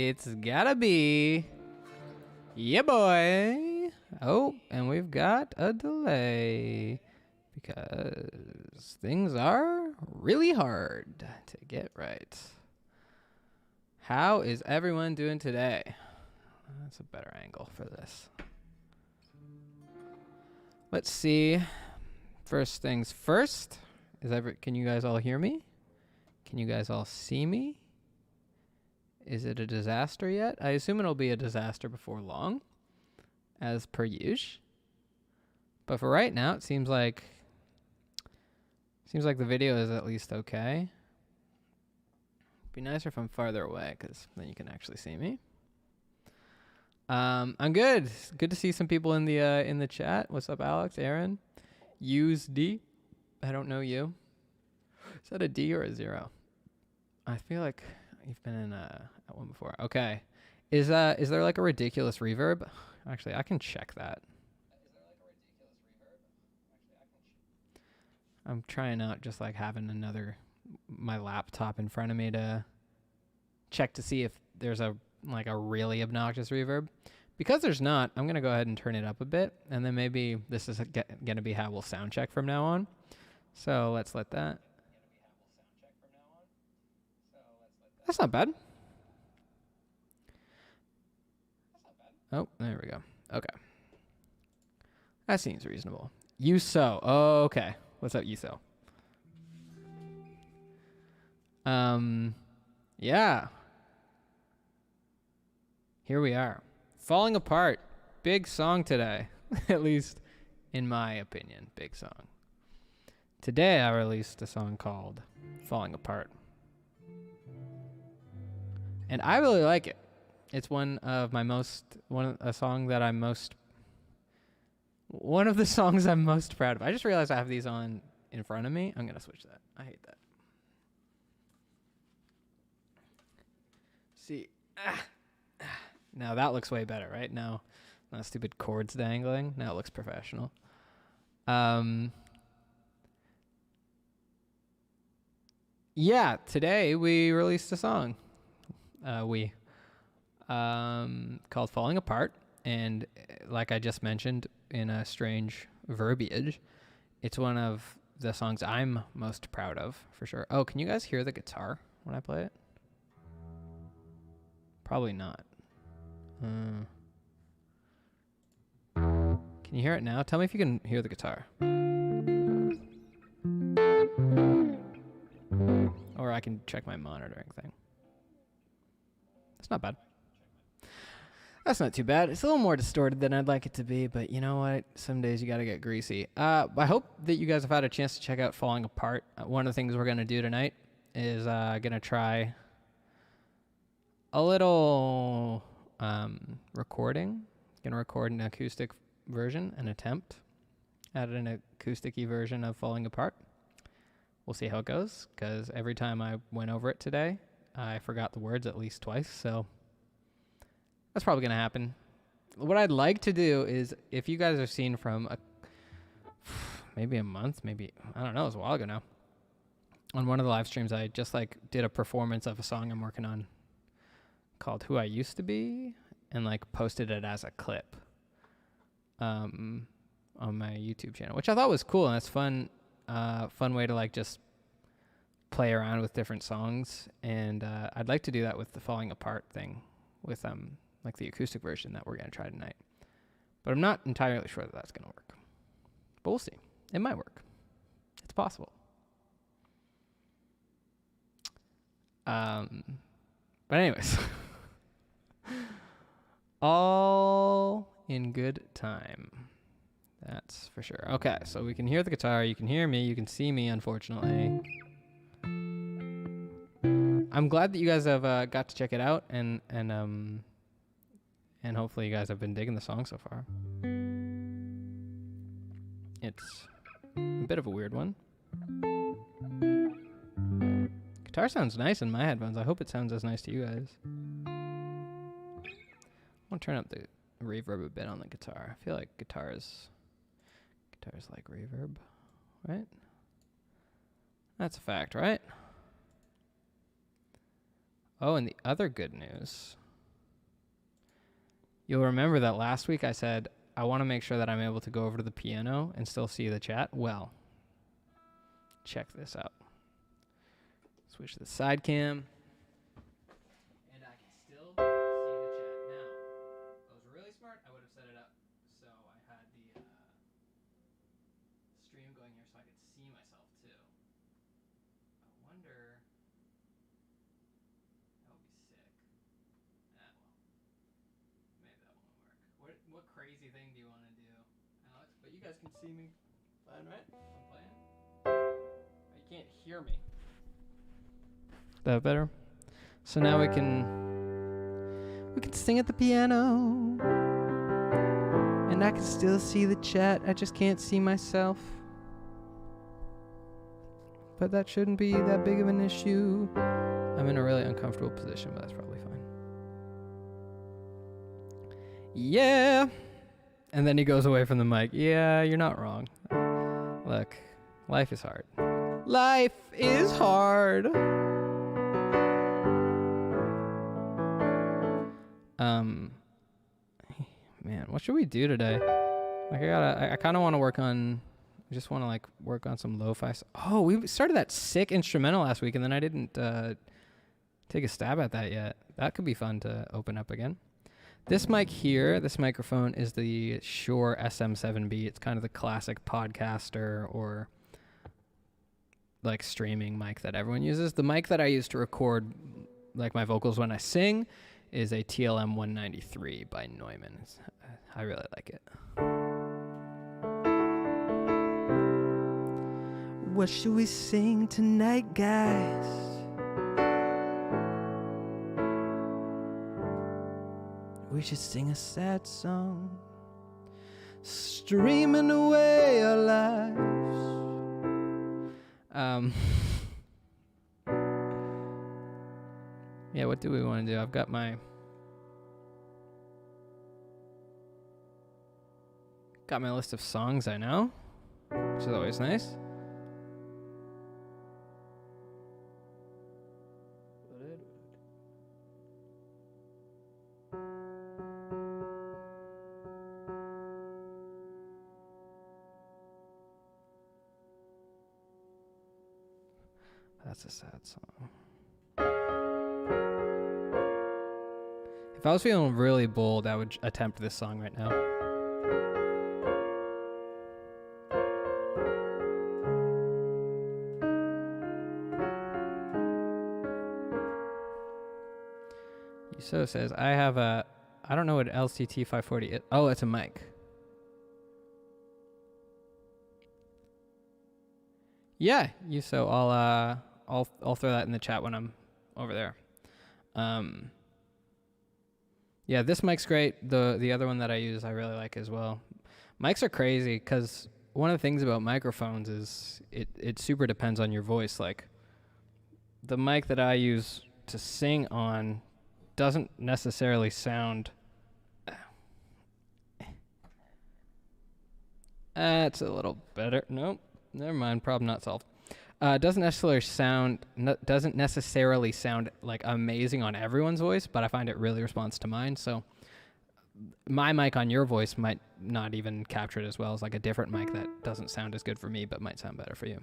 It's gotta be. Yeah, boy. Oh, and we've got a delay because things are really hard to get right. How is everyone doing today? That's a better angle for this. Let's see. First things first. Can you guys all hear me? Can you guys all see me? Is it a disaster yet? I assume it'll be a disaster before long, as per usual. But for right now, it seems like the video is at least okay. Be nicer if I'm farther away, because then you can actually see me. I'm good. Good to see some people in the chat. What's up, Alex? Aaron? Use D. I don't know you. Is that a D or a 0? I feel like you've been in that one before. Okay. Is there like a ridiculous reverb? Actually, I can check that. I'm trying out just like having my laptop in front of me to check to see if there's a really obnoxious reverb. Because there's not, I'm going to go ahead and turn it up a bit, and then maybe this is going to be how we'll sound check from now on. So let's let that. That's not bad. Oh, there we go. Okay. That seems reasonable. Yuso. Oh, okay. What's up, Yuso? Yeah. Here we are. Falling Apart. Big song today. At least in my opinion, big song. Today I released a song called Falling Apart. And I really like it. It's one of the songs I'm most proud of. I just realized I have these on in front of me. I'm going to switch that. I hate that. See. Now that looks way better, right? Now, not stupid cords dangling. Now it looks professional. Yeah, today we released a song. Called Falling Apart. And like I just mentioned in a strange verbiage, it's one of the songs I'm most proud of, for sure. Oh, can you guys hear the guitar when I play it? Probably not. Can you hear it now? Tell me if you can hear the guitar. Or I can check my monitoring thing. It's not bad. That's not too bad. It's a little more distorted than I'd like it to be, but you know what? Some days you gotta get greasy. I hope that you guys have had a chance to check out Falling Apart. One of the things we're gonna do tonight is gonna try a little recording. Gonna record an acoustic version, an attempt at an acoustic-y version of Falling Apart. We'll see how it goes, because every time I went over it today, I forgot the words at least twice, so that's probably going to happen. What I'd like to do is, if you guys have seen from maybe a month, maybe, I don't know, it was a while ago now, on one of the live streams, I just did a performance of a song I'm working on called Who I Used to Be, and posted it as a clip on my YouTube channel, which I thought was cool, and it's fun way to just play around with different songs. And I'd like to do that with the Falling Apart thing, with the acoustic version that we're gonna try tonight. But I'm not entirely sure that that's gonna work. But we'll see. It might work. It's possible. But anyways, all in good time. That's for sure. Okay, so we can hear the guitar. You can hear me. You can see me, unfortunately. I'm glad that you guys have got to check it out, and hopefully you guys have been digging the song so far. It's a bit of a weird one. Guitar sounds nice in my headphones. I hope it sounds as nice to you guys. I want to turn up the reverb a bit on the guitar. I feel like guitars like reverb, right? That's a fact, right? Oh, and the other good news. You'll remember that last week I said, I want to make sure that I'm able to go over to the piano and still see the chat. Well, check this out. Switch to the side cam. And I can still see the chat. Now, if I was really smart, I would have set it up so I had the stream going here so I could see myself too. I wonder... That would be sick. Well, maybe that won't work. What crazy thing do you want to do, Alex? But you guys can see me fine, right? I'm playing. You can't hear me. Is that better? So now we can sing at the piano, and I can still see the chat. I just can't see myself. But that shouldn't be that big of an issue. I'm in a really uncomfortable position, but that's probably fine. Yeah. And then he goes away from the mic. Yeah, you're not wrong. Look, life is hard. Life is hard. Man, what should we do today? I kind of want to work on some lo-fi. Oh, we started that sick instrumental last week, and then I didn't take a stab at that yet. That could be fun to open up again. This mic here, this microphone is the Shure SM7B. It's kind of the classic podcaster or like streaming mic that everyone uses. The mic that I use to record like my vocals when I sing is a TLM 193 by Neumann. I really like it. What should we sing tonight, guys? We should sing a sad song, streaming away our lives. Yeah, what do we want to do? I've got my list of songs I know, which is always nice. That's a sad song. If I was feeling really bold, I would attempt this song right now. Yuso says, I have a, I don't know what LCT 540 is. Oh, it's a mic. Yeah, Yuso, I'll throw that in the chat when I'm over there. Yeah, this mic's great. The other one that I use I really like as well. Mics are crazy because one of the things about microphones is it super depends on your voice. Like the mic that I use to sing on doesn't necessarily sound. It's a little better. Nope, never mind. Problem not solved. Doesn't necessarily sound like amazing on everyone's voice, but I find it really responds to mine. So my mic on your voice might not even capture it as well as like a different mic that doesn't sound as good for me, but might sound better for you.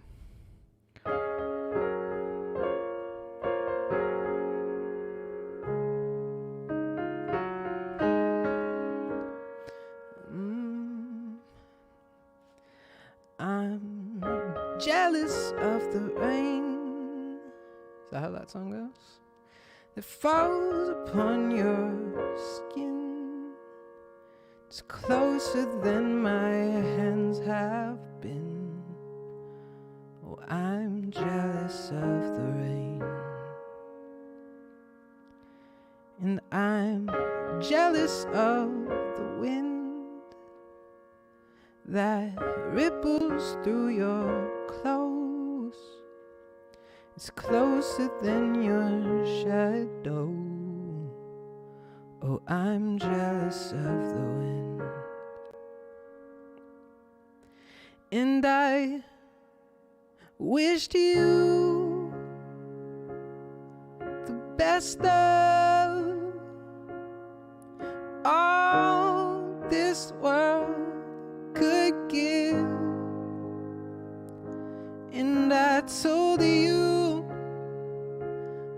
I'm jealous of the rain. Is that how that song goes? That falls upon your skin. It's closer than my hands have been. Oh, I'm jealous of the rain. And I'm jealous of the wind that ripples through your clothes. It's closer than your shadow. Oh, I'm jealous of the wind. And I wish to you the best of all this world could give. And I told you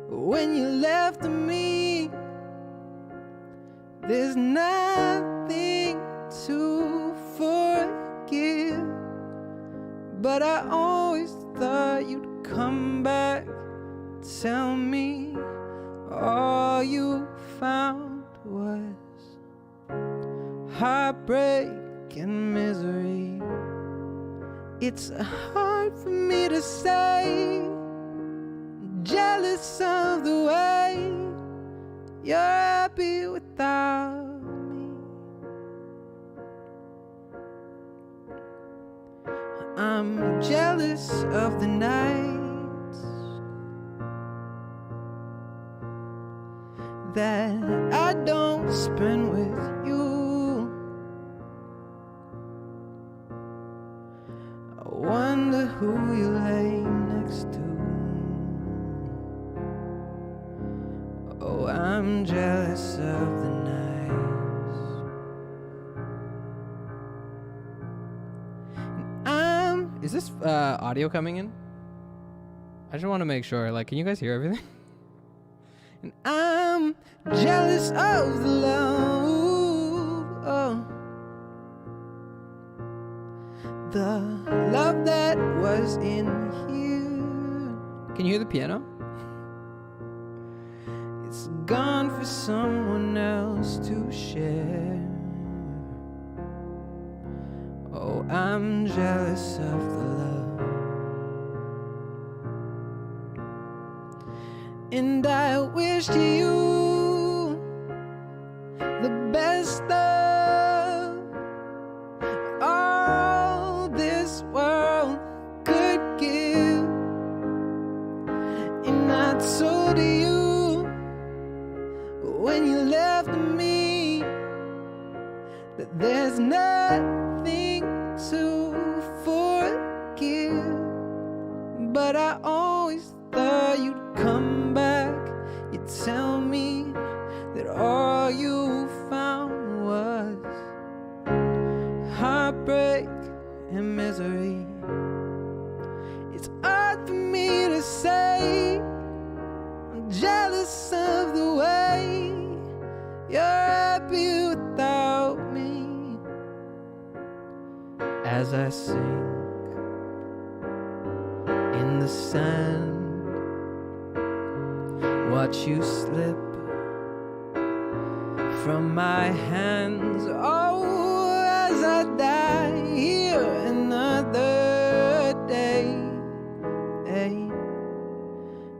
when you left me, there's nothing to forgive. But I always thought you'd come back, tell me all you found was heartbreak and misery. It's hard for me to say, jealous of the way you're happy without me. I'm jealous of the nights that I don't spend with you. I wonder who you lay next to. Oh, I'm jealous of the nights. And is this audio coming in? I just want to make sure. Like, can you guys hear everything? And I'm jealous of the love that was in here. Can you hear the piano? It's gone for someone else to share. Oh, I'm jealous of the love. And I wish you the best of all this world could give. And I told you when you left me that there's nothing to forgive. But I always thought you'd come back. You tell me that all you found was heartbreak and misery. It's hard for me to say I'm jealous of the way you're happy without me. As I sink in the sand, watch you slip from my hands. Oh, as I die here another day,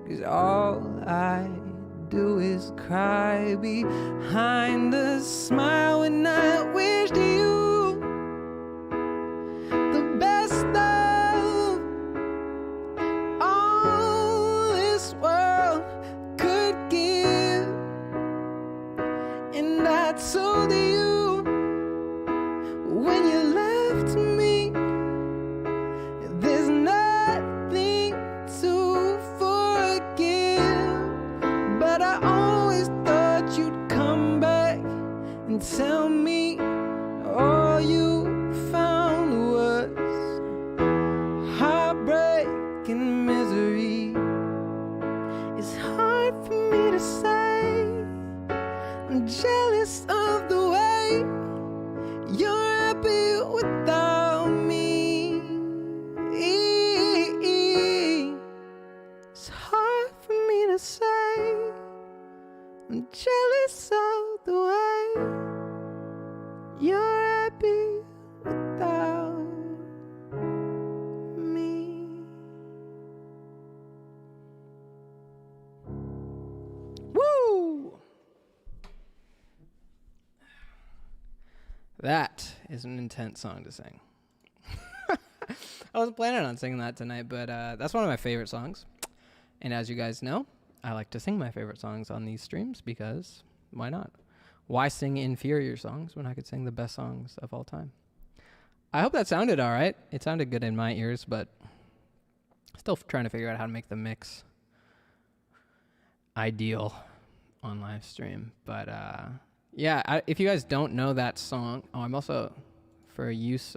'cause all I do is cry behind a smile. When I wish you the best of all this world could give. And I told you when you left me there's nothing to forgive. But I always thought you'd come back and tell me all you found was heartbreak and misery. It's hard for me to say I'm jealous of the way you're happy without me. It's hard for me to say I'm jealous of the way you're happy without me. Woo! That is an intense song to sing. I wasn't planning on singing that tonight, but that's one of my favorite songs. And as you guys know, I like to sing my favorite songs on these streams because why not? Why sing inferior songs when I could sing the best songs of all time? I hope that sounded all right. It sounded good in my ears, but still trying to figure out how to make the mix ideal on live stream. But yeah, if you guys don't know that song, I'm also for use.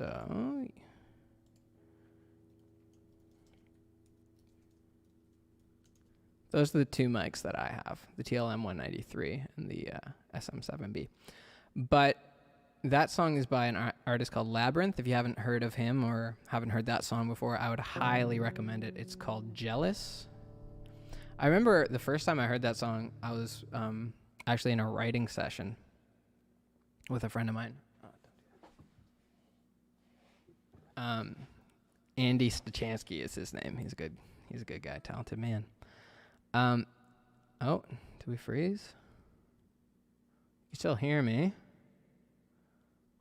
Those are the two mics that I have, the TLM 193 and the SM7B. But that song is by an artist called Labyrinth. If you haven't heard of him or haven't heard that song before, I would highly recommend it. It's called Jealous. I remember the first time I heard that song, I was actually in a writing session with a friend of mine. Andy Stachansky is his name. He's a good guy, talented man. Oh, did we freeze? You still hear me?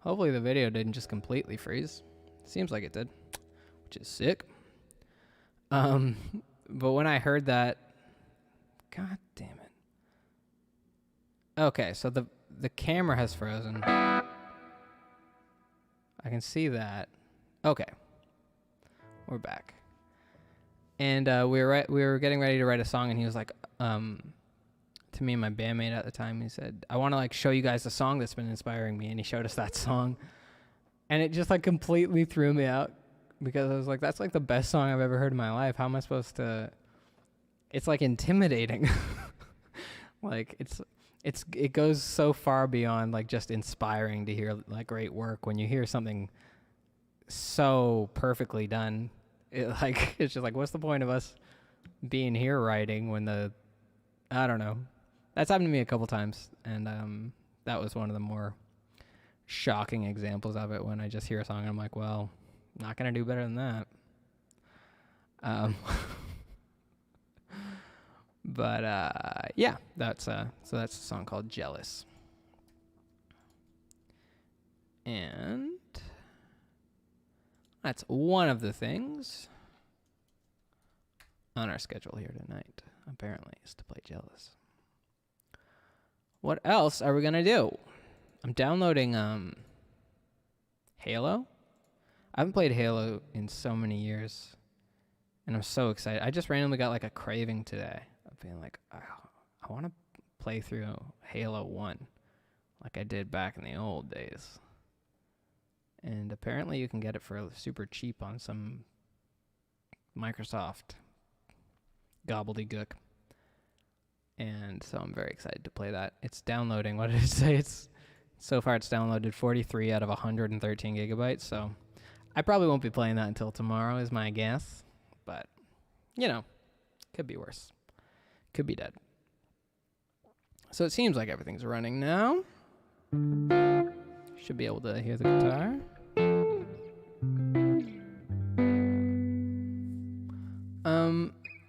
Hopefully the video didn't just completely freeze. Seems like it did, which is sick. But when I heard that, god damn it. Okay, so the camera has frozen. I can see that. Okay. We're back. And we were getting ready to write a song, and he was like, to me and my bandmate at the time, he said, I want to like show you guys a song that's been inspiring me. And he showed us that song. And it just like completely threw me out because I was like, that's like the best song I've ever heard in my life. How am I supposed to, it's like intimidating. Like it goes so far beyond like just inspiring to hear like great work. When you hear something so perfectly done, it's just like, what's the point of us being here writing when I don't know. That's happened to me a couple times, and that was one of the more shocking examples of it, when I just hear a song and I'm like, well, not gonna do better than that. But yeah, that's a song called Jealous. And that's one of the things on our schedule here tonight, apparently, is to play Jealous. What else are we going to do? I'm downloading Halo. I haven't played Halo in so many years, and I'm so excited. I just randomly got like a craving today of being like, oh, I want to play through Halo 1 like I did back in the old days. And apparently you can get it for super cheap on some Microsoft gobbledygook. And so I'm very excited to play that. It's downloading. What did it say? So far it's downloaded 43 out of 113 gigabytes. So I probably won't be playing that until tomorrow is my guess. But, you know, could be worse. Could be dead. So it seems like everything's running now. Should be able to hear the guitar.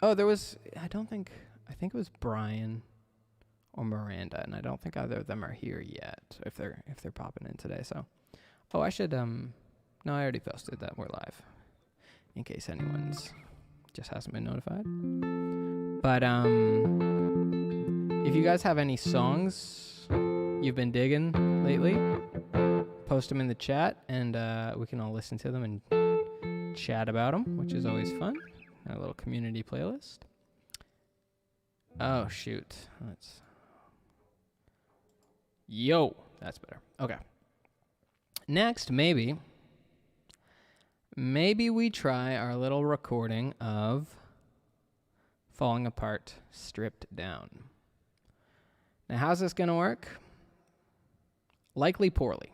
Oh, there was, I think it was Brian or Miranda, and I don't think either of them are here yet, if they're popping in today. So, I should, no, I already posted that we're live, in case anyone's just hasn't been notified. But, if you guys have any songs you've been digging lately, post them in the chat, and we can all listen to them and chat about them, which is always fun. Our little community playlist. Oh, shoot. That's better. Okay. Next, maybe we try our little recording of Falling Apart Stripped Down. Now, how's this going to work? Likely poorly,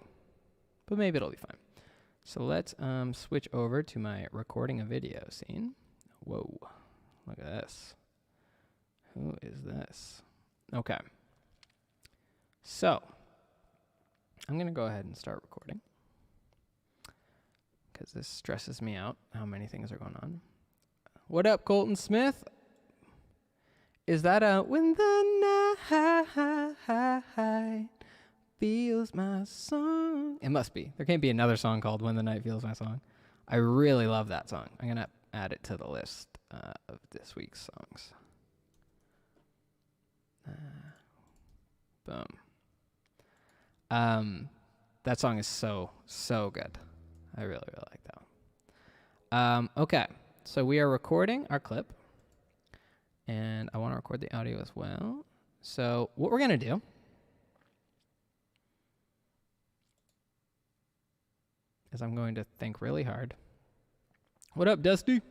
but maybe it'll be fine. So let's switch over to my recording a video scene. Whoa, look at this. Who is this? Okay. So, I'm going to go ahead and start recording, because this stresses me out, how many things are going on. What up, Colton Smith? Is that a When the Night Feels My Song? It must be. There can't be another song called When the Night Feels My Song. I really love that song. I'm going to add it to the list of this week's songs. Boom. That song is so good. I really like that one. Okay, so we are recording our clip, and I want to record the audio as well. So what we're going to do is I'm going to think really hard. What up, Dusty?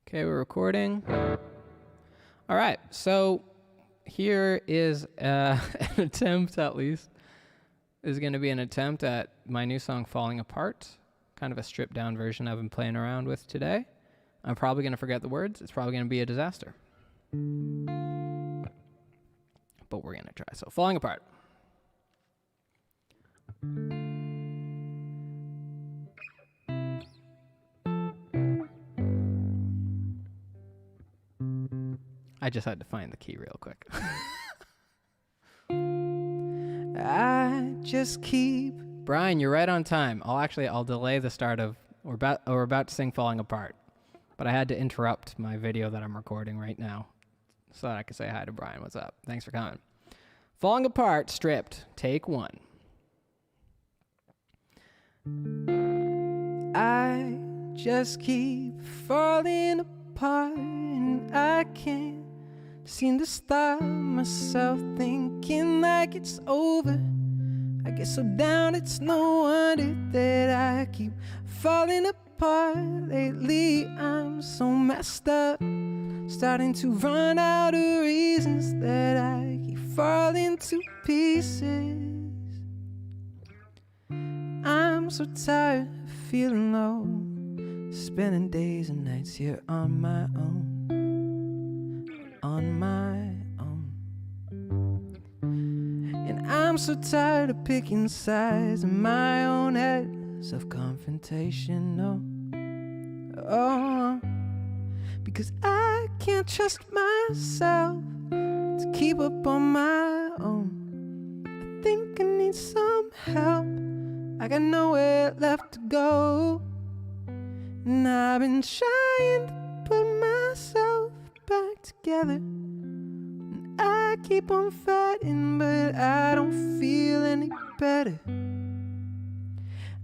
Okay, we're recording. All right, so here is an attempt, at least. This is going to be an attempt at my new song, Falling Apart, kind of a stripped-down version I've been playing around with today. I'm probably going to forget the words. It's probably going to be a disaster. But we're going to try. So, Falling Apart. I just had to find the key real quick. I just keep... Brian, you're right on time. I'll delay the start of... We're about to sing Falling Apart. But I had to interrupt my video that I'm recording right now so that I could say hi to Brian. What's up? Thanks for coming. Falling Apart, stripped, take 1. I just keep falling apart, and I can't seem to stop myself thinking like it's over. I get so down, it's no wonder that I keep falling apart. apart lately. I'm so messed up, starting to run out of reasons that I keep falling to pieces. I'm so tired of feeling low, spending days and nights here on my own, on my own. And I'm so tired of picking sides in my own head, self-confrontation, oh, because I can't trust myself to keep up on my own. I think I need some help, I got nowhere left to go. And I've been trying to put myself back together, and I keep on fighting, but I don't feel any better.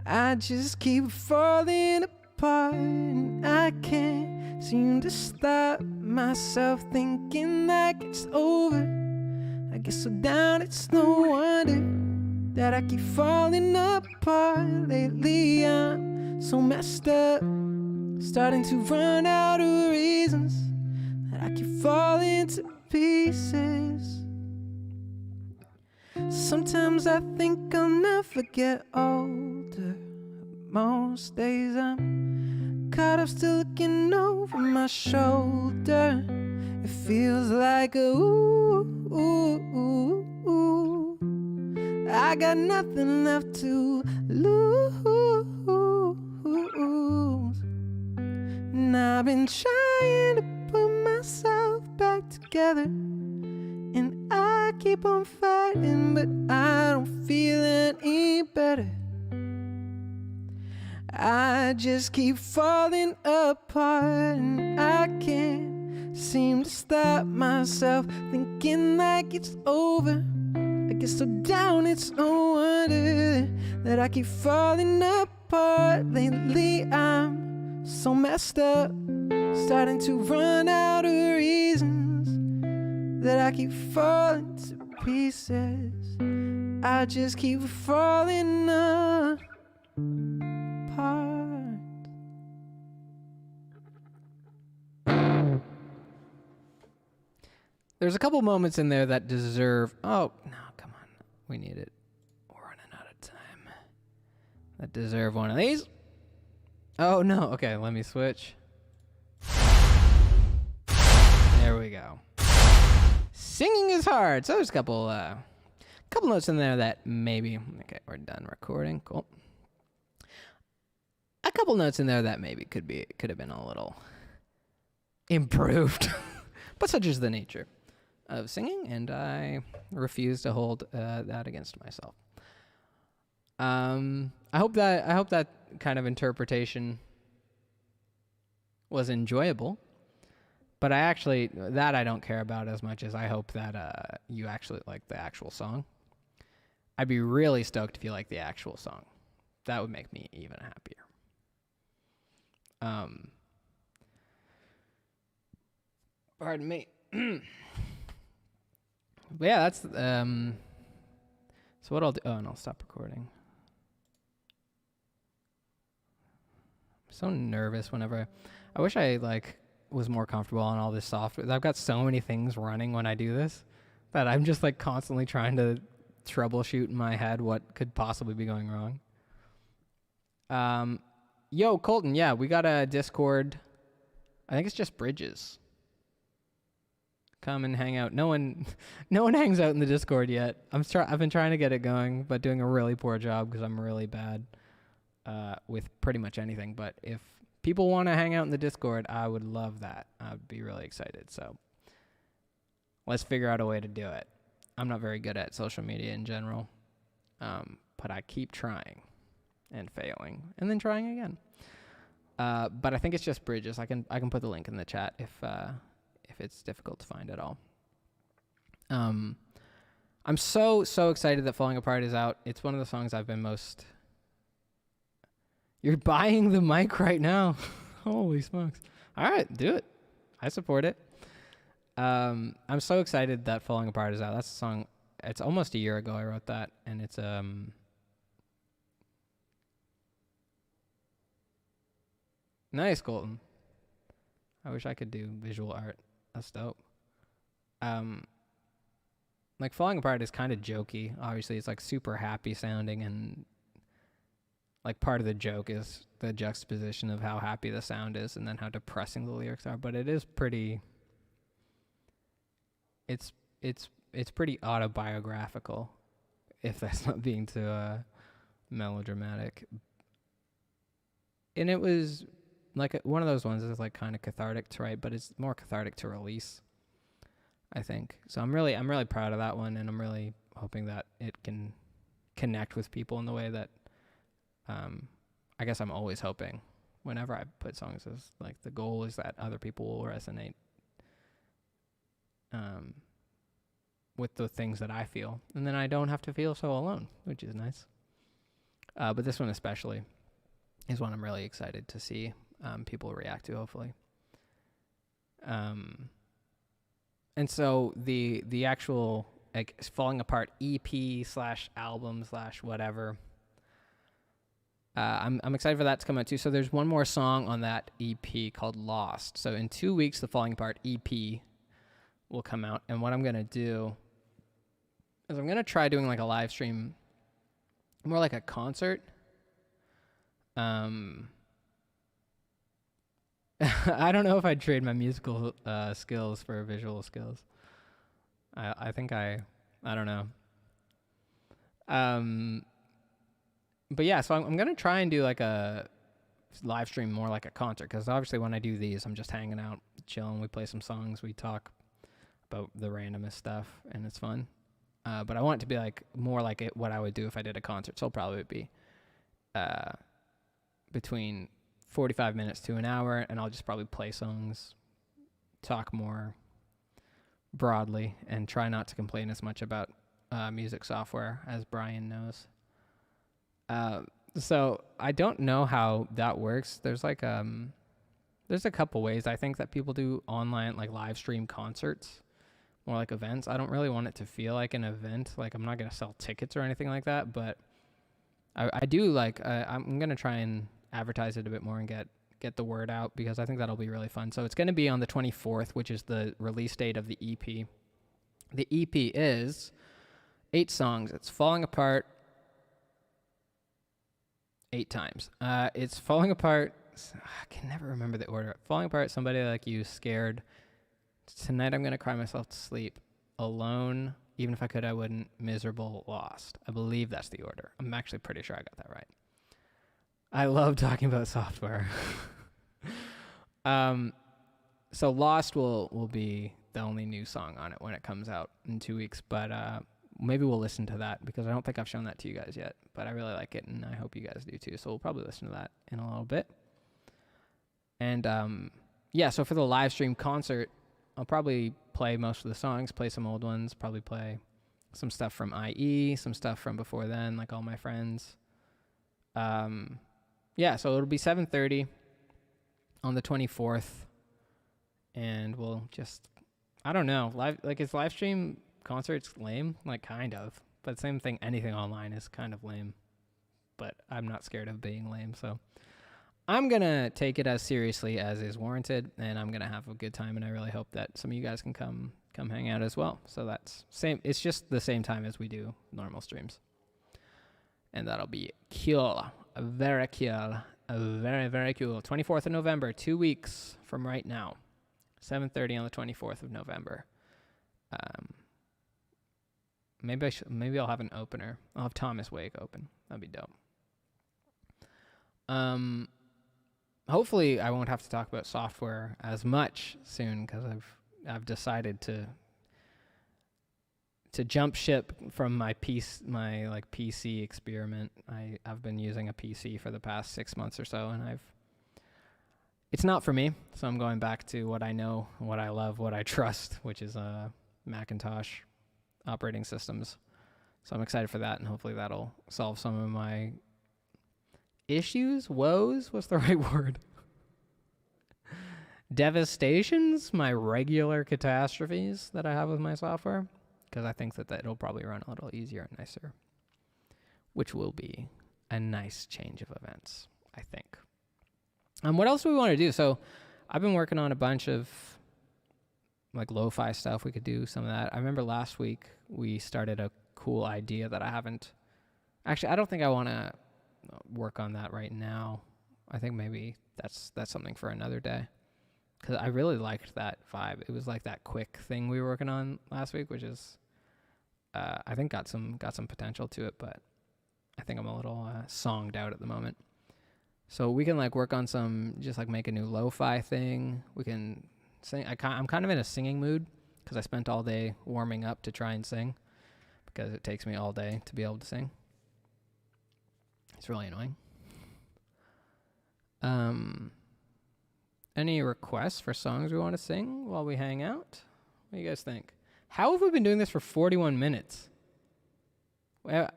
I just keep falling apart, and I can't seem to stop myself thinking like it's over. I get so down, it's no wonder that I keep falling apart lately. I'm so messed up, starting to run out of reasons that I keep falling to pieces. Sometimes I think I'll never get older. Most days I'm caught up still looking over my shoulder. It feels like a ooh, ooh, ooh, ooh. I got nothing left to lose. And I've been trying to put myself back together, and I keep on fighting, but I don't feel any better. I just keep falling apart, and I can't seem to stop myself thinking like it's over. I get so down, it's no wonder that I keep falling apart lately. I'm so messed up, starting to run out of reasons that I keep falling to pieces. I just keep falling apart. There's a couple moments in there that deserve... Oh, no, come on. We need it. We're running out of time. That deserve one of these. Oh, no. Okay, let me switch. There we go. Singing is hard. So there's a couple notes in there that maybe... Okay, we're done recording. Cool. A couple notes in there that maybe could have been a little improved. But such is the nature of singing, and I refuse to hold that against myself. I hope that kind of interpretation was enjoyable, but I don't care about as much as I hope that you actually like the actual song. I'd be really stoked if you like the actual song. That would make me even happier. Pardon me. But yeah, that's so what I'll do. Oh, and I'll stop recording. I'm so nervous whenever I wish I was more comfortable on all this software. I've got so many things running when I do this that I'm just constantly trying to troubleshoot in my head what could possibly be going wrong. Yo, Colton, yeah, we got a Discord. I think it's just Bridges. Come and hang out. No one hangs out in the Discord yet. I've been trying to get it going, but doing a really poor job because I'm really bad with pretty much anything. But if people want to hang out in the Discord, I would love that. I'd be really excited. So let's figure out a way to do it. I'm not very good at social media in general, but I keep trying and failing and then trying again. But I think it's just Bridges. I can put the link in the chat if it's difficult to find at all. I'm so excited that Falling Apart is out. It's one of the songs I've been most... You're buying the mic right now. Holy smokes. All right, do it. I support it. I'm so excited that Falling Apart is out. That's a song... It's almost a year ago I wrote that, and it's... Nice, Colton. I wish I could do visual art. That's dope. Like Falling Apart is kind of jokey. Obviously, it's like super happy sounding, and like part of the joke is the juxtaposition of how happy the sound is and then how depressing the lyrics are. But it is pretty. It's pretty autobiographical, if that's not being too melodramatic. And it was like one of those ones that's like kind of cathartic to write, but it's more cathartic to release, I think. So I'm really proud of that one, and I'm really hoping that it can connect with people in the way that I guess I'm always hoping whenever I put songs, is like the goal is that other people will resonate with the things that I feel, and then I don't have to feel so alone, which is nice. But this one especially is one I'm really excited to see people react to, hopefully. And so the actual like Falling Apart EP/album/whatever. I'm excited for that to come out too. So there's one more song on that EP called Lost. So in 2 weeks, the Falling Apart EP will come out, and what I'm gonna do is I'm gonna try doing like a live stream, more like a concert. I don't know if I'd trade my musical skills for visual skills. I think I don't know. But yeah, so I'm gonna try and do like a live stream more like a concert, because obviously when I do these, I'm just hanging out, chilling. We play some songs, we talk about the randomest stuff, and it's fun. But I want it to be like more like what I would do if I did a concert. So it'll probably be between 45 minutes to an hour, and I'll just probably play songs, talk more broadly, and try not to complain as much about music software, as Brian knows. So I don't know how that works. There's like there's a couple ways I think that people do online like live stream concerts, more like events. I don't really want it to feel like an event. Like I'm not gonna sell tickets or anything like that, but I do like I'm gonna try and advertise it a bit more and get the word out, because I think that'll be really fun. So it's gonna be on the 24th, which is the release date of the EP. The EP is 8 songs. It's Falling Apart 8 times. It's Falling Apart. I can never remember the order. Falling Apart, Somebody Like You, Scared, Tonight I'm Gonna Cry Myself to Sleep, Alone, Even If I Could I Wouldn't, Miserable, Lost. I believe that's the order. I'm actually pretty sure I got that right. I love talking about software. So Lost will be the only new song on it when it comes out in 2 weeks, but maybe we'll listen to that, because I don't think I've shown that to you guys yet, but I really like it, and I hope you guys do too. So we'll probably listen to that in a little bit. And yeah, so for the live stream concert, I'll probably play most of the songs, play some old ones, probably play some stuff from IE, some stuff from before then, like All My Friends. Yeah, so it'll be 7:30 on the 24th, and we'll just, I don't know, is live stream concerts lame? Like, kind of, but same thing, anything online is kind of lame, but I'm not scared of being lame, so I'm gonna take it as seriously as is warranted, and I'm gonna have a good time, and I really hope that some of you guys can come hang out as well. So that's same, it's just the same time as we do normal streams, and that'll be cool, very cool, very, very cool. 24th of November, 2 weeks from right now, 7:30 on the 24th of November. Maybe I'll have an opener. I'll have Thomas Wake open. That'd be dope. Hopefully I won't have to talk about software as much soon, because I've decided to jump ship from my PC experiment. I've been using a PC for the past 6 months or so, and it's not for me. So I'm going back to what I know, what I love, what I trust, which is Macintosh operating systems. So I'm excited for that, and hopefully that'll solve some of my issues, woes, what's the right word? Devastations, my regular catastrophes that I have with my software, because I think that it'll probably run a little easier and nicer, which will be a nice change of events, I think. What else do we want to do? So I've been working on a bunch of like lo-fi stuff. We could do some of that. I remember last week we started a cool idea that I haven't. Actually, I don't think I want to work on that right now. I think maybe that's something for another day. Because I really liked that vibe. It was like that quick thing we were working on last week, which is, I think got some potential to it, but I think I'm a little songed out at the moment. So we can like work on some, just like make a new lo-fi thing. We can sing. I'm kind of in a singing mood because I spent all day warming up to try and sing because it takes me all day to be able to sing. It's really annoying. Any requests for songs we want to sing while we hang out? What do you guys think? How have we been doing this for 41 minutes? Well,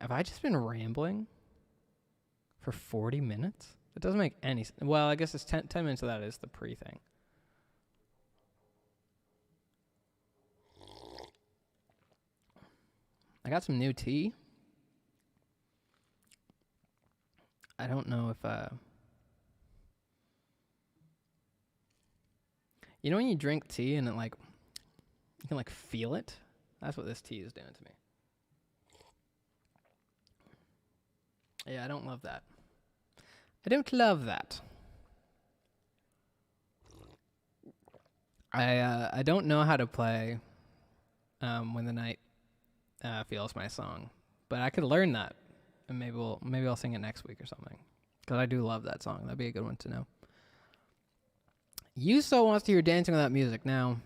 have I just been rambling for 40 minutes? That doesn't make any sense. Well, I guess it's 10 minutes of that is the pre-thing. I got some new tea. I don't know if... You know when you drink tea and it like... You can like feel it? That's what this tea is doing to me. Yeah, I don't love that. I don't love that. I don't know how to play When the Night Feels My Song, but I could learn that, and maybe I'll sing it next week or something, because I do love that song. That'd be a good one to know. Yuso wants to hear Dancing Without Music. Now,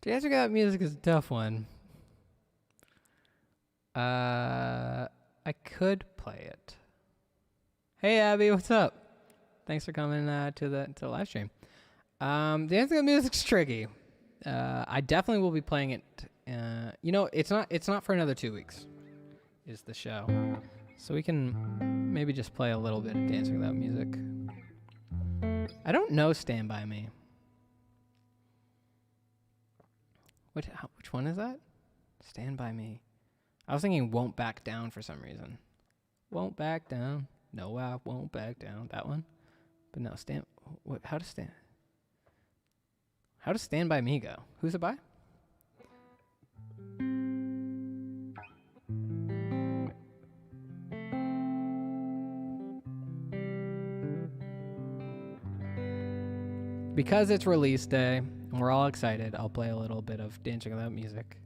Dancing Without Music is a tough one. I could play it. Hey Abby, what's up? Thanks for coming to the live stream. Dancing Without Music's tricky. I definitely will be playing it. It's not for another 2 weeks. Is the show, so we can maybe just play a little bit of Dancing Without Music. I don't know Stand By Me. Which one is that? Stand By Me. I was thinking Won't Back Down for some reason. Won't back down. No, I won't back down. That one. But no, how does Stand By Me go? Who's it by? Because it's release day and we're all excited, I'll play a little bit of Dancing Without Music.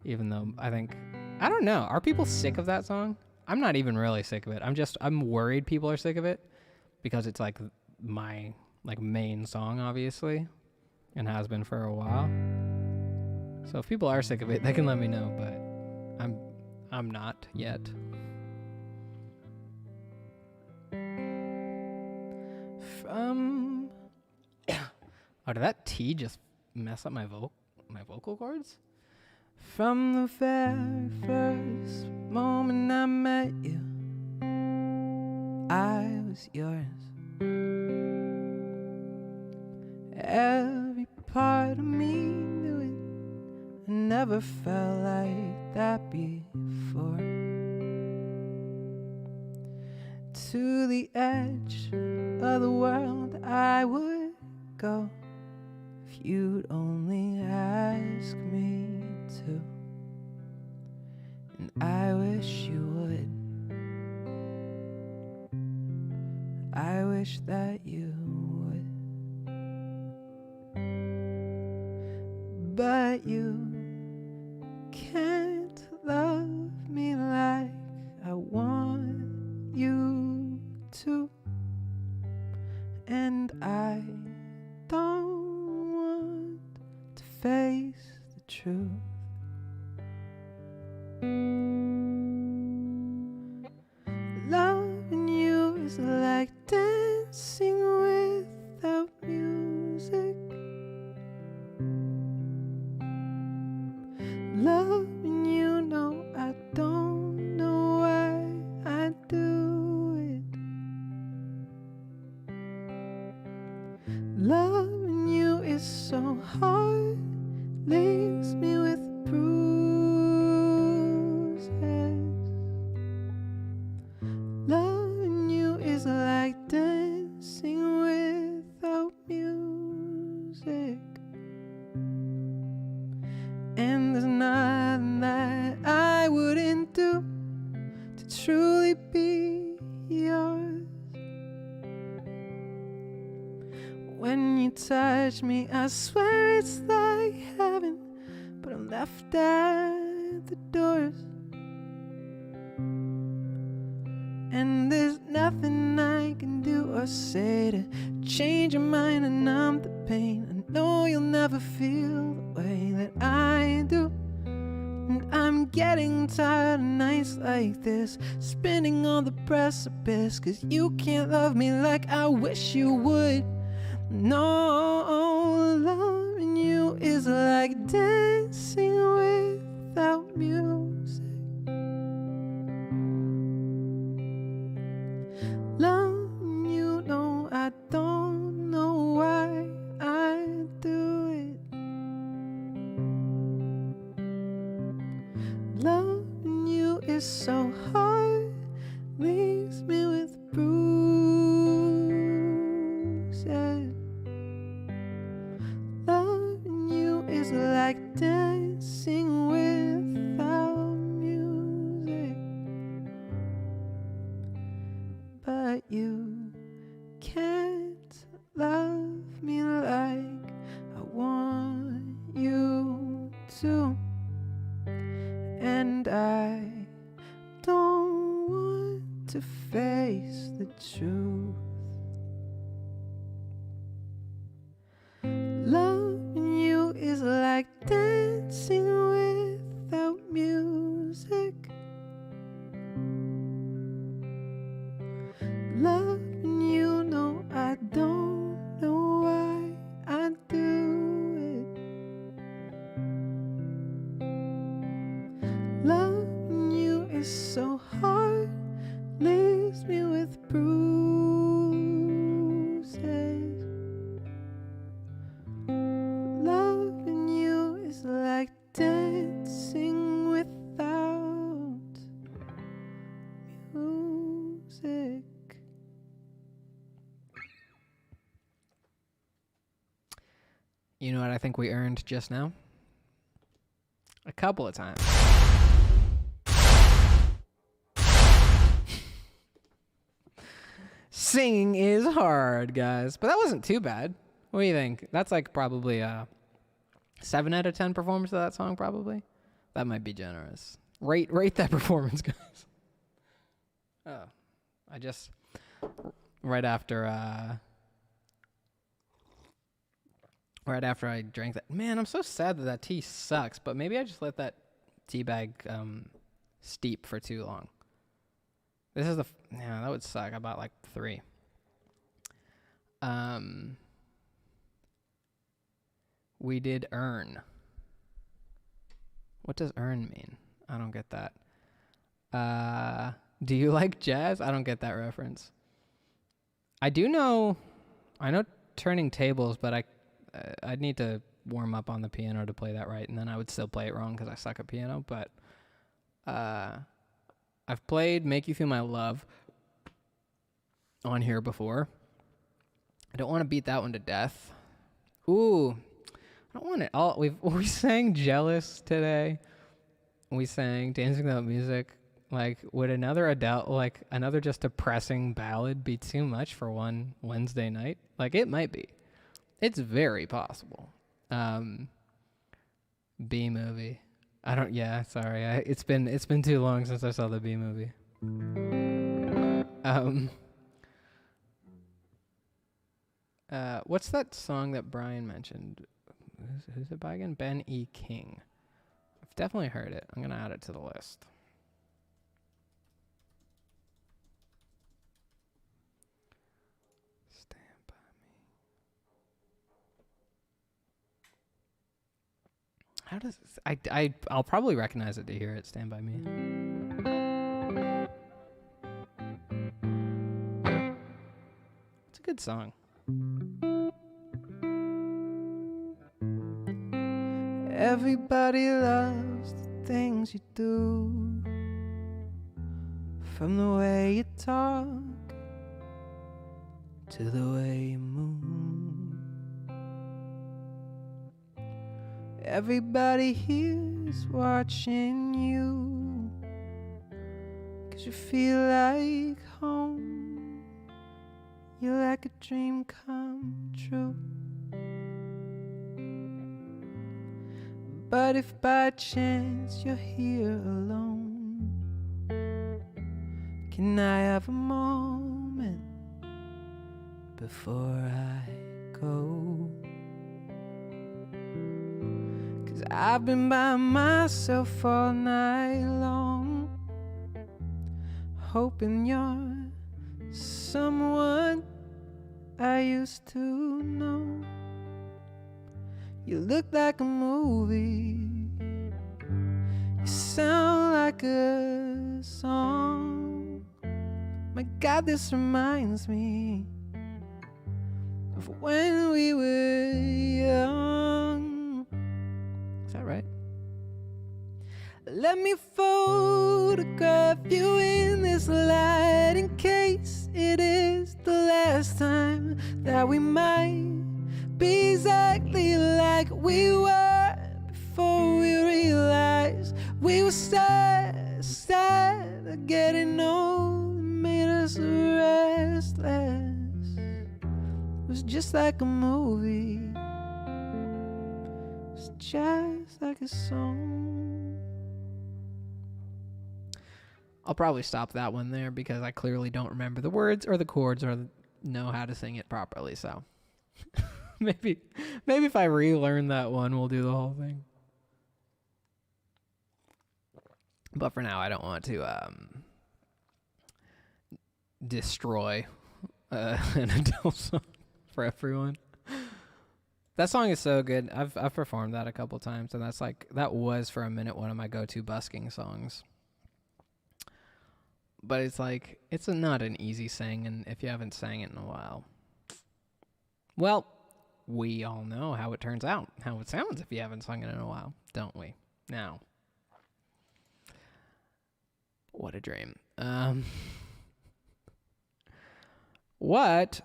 Even though I don't know. Are people sick of that song? I'm not even really sick of it. I'm worried people are sick of it because it's like my like main song, obviously, and has been for a while. So if people are sick of it, they can let me know, but I'm not yet. Oh, did that T just mess up my vocal cords? From the very first moment I met you, I was yours. Every part of me knew it. I never felt like that before. To the edge of the world I would go if you'd only ask me to. And I wish you would. I wish that you would. But you can't love me like I want you to. And I don't want to face the truth. Loving you is like dancing without music. Loving you, no, I don't know why I do it. Loving you is so hard, leaves me with bruises. Loving when you touch me. I swear it's like heaven, but I'm left at the doors. And there's nothing I can do or say to change your mind, and numb the pain. I know you'll never feel the way that I do. And I'm getting tired of nights like this, spinning on the precipice, 'cause you can't love me like I wish you would. No, loving you is like dancing without music. Loving you, no, I don't know why I do it. Loving you is so hard, leaves me with bruises. Loving you is like dancing without music. But you can't love me like I want you to. And I don't want to face the truth. Loving you is like dancing without music. Loving you, no, I don't know why I do it. Loving you is so hard, leaves me with bruises. Loving you is like dancing without music. You know what I think we earned just now? A couple of times. Singing is hard, guys. But that wasn't too bad. What do you think? That's like probably a 7 out of 10 performance of that song, probably. That might be generous. Rate that performance, guys. Oh, I just right after I drank that. Man, I'm so sad that tea sucks. But maybe I just let that tea bag steep for too long. This is yeah, that would suck. I bought like 3. We did earn. What does earn mean? I don't get that. Do you like jazz? I don't get that reference. I know turning tables, but I'd need to warm up on the piano to play that right, and then I would still play it wrong because I suck at piano. But I've played Make You Feel My Love on here before. I don't want to beat that one to death. Ooh, I don't want it all. We sang Jealous today. We sang Dancing Without Music. Like, would another just depressing ballad be too much for one Wednesday night? Like, it might be. It's very possible. B movie. Sorry. It's been too long since I saw the B movie. What's that song that Brian mentioned? Who's it by again? Ben E. King. I've definitely heard it. I'm gonna add it to the list. Stand by me. How does I'll probably recognize it to hear it. Stand by me. It's a good song. Everybody loves the things you do, from the way you talk to the way you move. Everybody here's watching you, 'cause you feel like home. You're like a dream come true. But if by chance you're here alone, can I have a moment before I go? 'Cause I've been by myself all night long, hoping you're someone I used to know. You look like a movie, you sound like a song. My God, this reminds me of when we were young. Is that right? Let me photograph you in this light, in case it is the last time that we might be exactly like we were before we realized we were sad, getting old made us restless. It was just like a movie, it was just like a song. I'll probably stop that one there because I clearly don't remember the words or the chords or know how to sing it properly, so maybe if I relearn that one, we'll do the whole thing. But for now, I don't want to destroy an Adele song for everyone. That song is so good. I've performed that a couple times, and that was for a minute one of my go-to busking songs. But it's not an easy sing, and if you haven't sang it in a while, well, we all know how it turns out, how it sounds if you haven't sung it in a while, don't we? Now, what a dream. What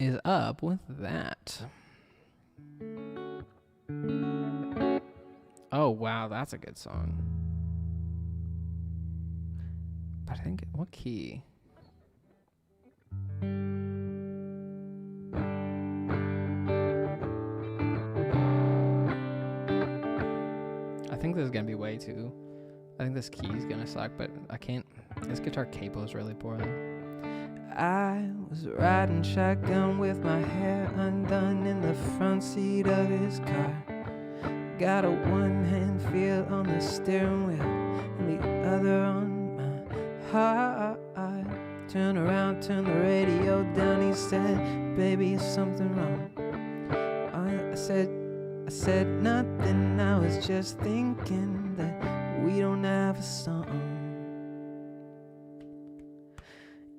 is up with that? Oh, wow, that's a good song. But I think, what key? I think this is going to be way too. I think this key is going to suck, but I can't. This guitar capo's really poorly. I was riding shotgun with my hair undone in the front seat of his car. Got a one-hand feel on the steering wheel and the other on my heart. Turn around, turn the radio down. He said, "Baby, is something wrong?" I said nothing. I was just thinking that we don't have a song.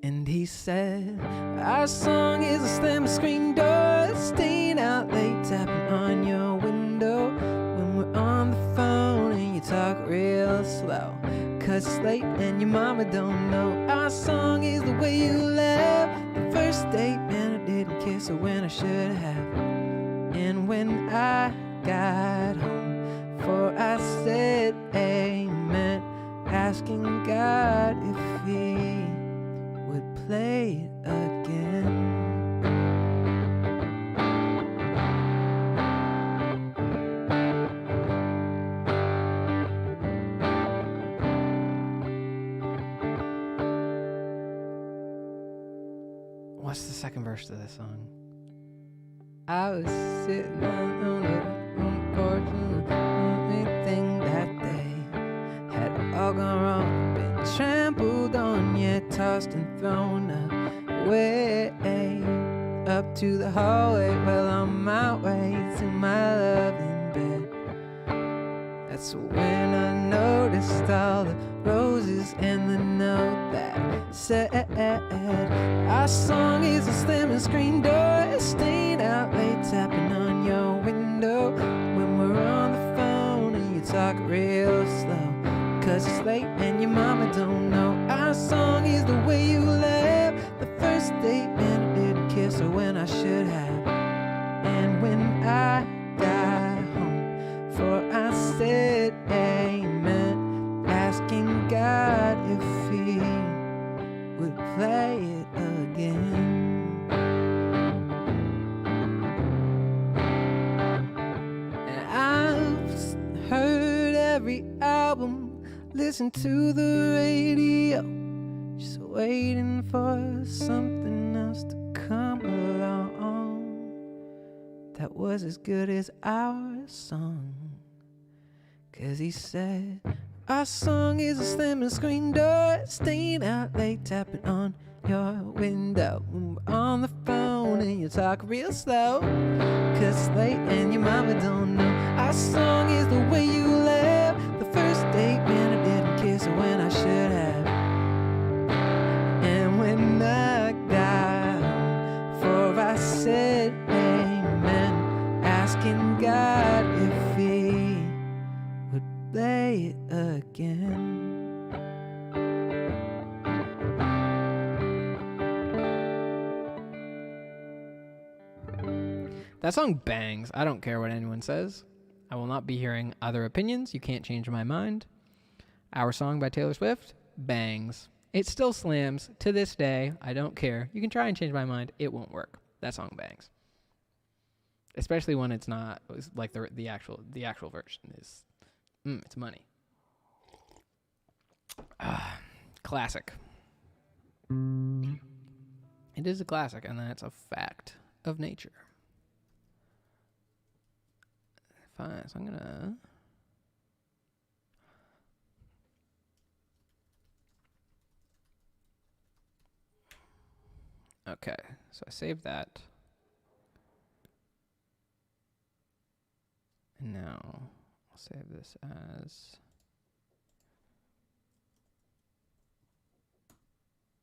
And he said, "Our song is a slam screen door, staying out late, tapping on your window when we're on the phone and you talk real slow, 'cause it's late and your mama don't know. Our song is the way you left the first date, man, I didn't kiss her when I should have. And when I got home, for I said amen, asking God if he would play it again." What's the second verse to this song? I was sitting on the porch and the only thing that day had all gone wrong, been trampled on, yet tossed and thrown away. Up to the hallway, well, on my way to my loving bed. That's when I noticed all the roses and the note that said, "Our song is a slamming screen door, staying out late, tapping on your window when we're on the phone and you talk real slow, 'cause it's late and your mama don't know. Our song is the way you left the first date, man, I didn't kiss her when I should have. And when I got home, for I said amen, asking God if he would play it again." every album, listen to the radio, just waiting for something else to come along that was as good as our song. 'Cause he said our song is a slamming screen door, staying out late, tapping on your window when we're on the phone and you talk real slow, 'cause it's late and your mama don't know. Our song is the way you laugh, the first date when I didn't kiss her when I should have, and when I got for I said amen, asking God if he would play it again. That song bangs. I don't care what anyone says. I will not be hearing other opinions. You can't change my mind. Our Song by Taylor Swift bangs. It still slams to this day. I don't care. You can try and change my mind. It won't work. That song bangs. Especially when it's not like the actual version is. It's money. Classic. It is a classic, and that's a fact of nature. Fine, so I'm gonna okay, so I saved that, and now I'll save this as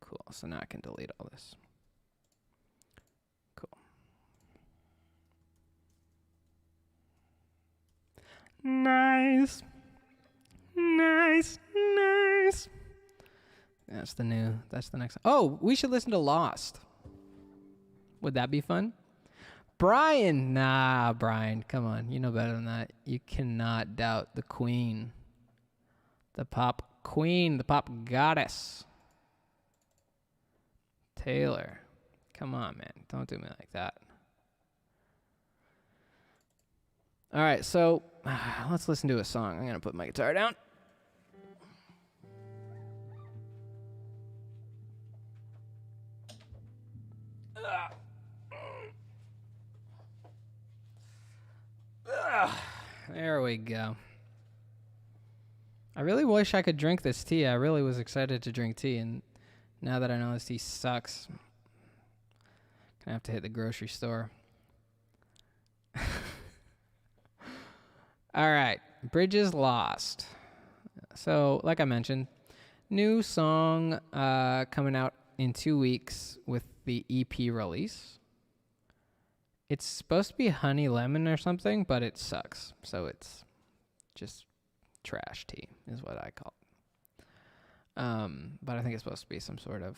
cool. So now I can delete all this. Nice. That's the next. Oh, we should listen to Lost. Would that be fun? Brian, come on. You know better than that. You cannot doubt the queen. The pop queen, the pop goddess. Taylor. Come on, man. Don't do me like that. All right, so let's listen to a song. I'm going to put my guitar down. There we go. I really wish I could drink this tea. I really was excited to drink tea, and now that I know this tea sucks, I'm going to have to hit the grocery store. All right, Bridges Lost. So, like I mentioned, new song coming out in 2 weeks with the EP release. It's supposed to be Honey Lemon or something, but it sucks. So it's just trash tea is what I call it. But I think it's supposed to be some sort of...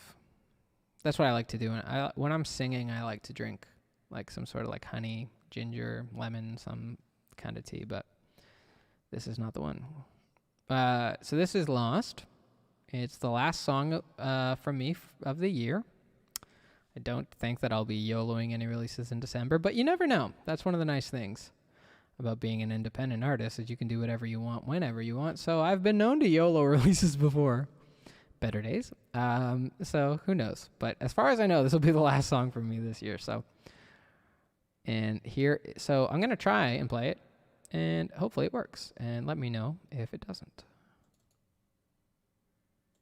That's what I like to do. When I'm singing, I like to drink like some sort of like honey, ginger, lemon, some kind of tea, but this is not the one. So this is Lost. It's the last song from me of the year. I don't think that I'll be YOLOing any releases in December, but you never know. That's one of the nice things about being an independent artist, is you can do whatever you want, whenever you want. So I've been known to YOLO releases before. Better days. So who knows? But as far as I know, this will be the last song from me this year. So I'm going to try and play it, and hopefully it works. And let me know if it doesn't.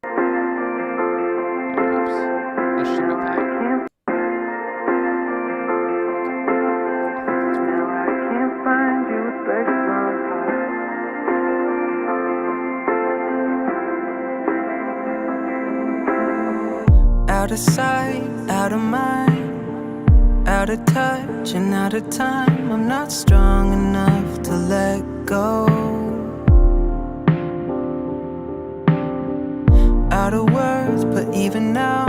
Oops. That should be playing. Out of sight, out of mind, out of touch and out of time. I'm not strong enough to let go. Out of words, but even now,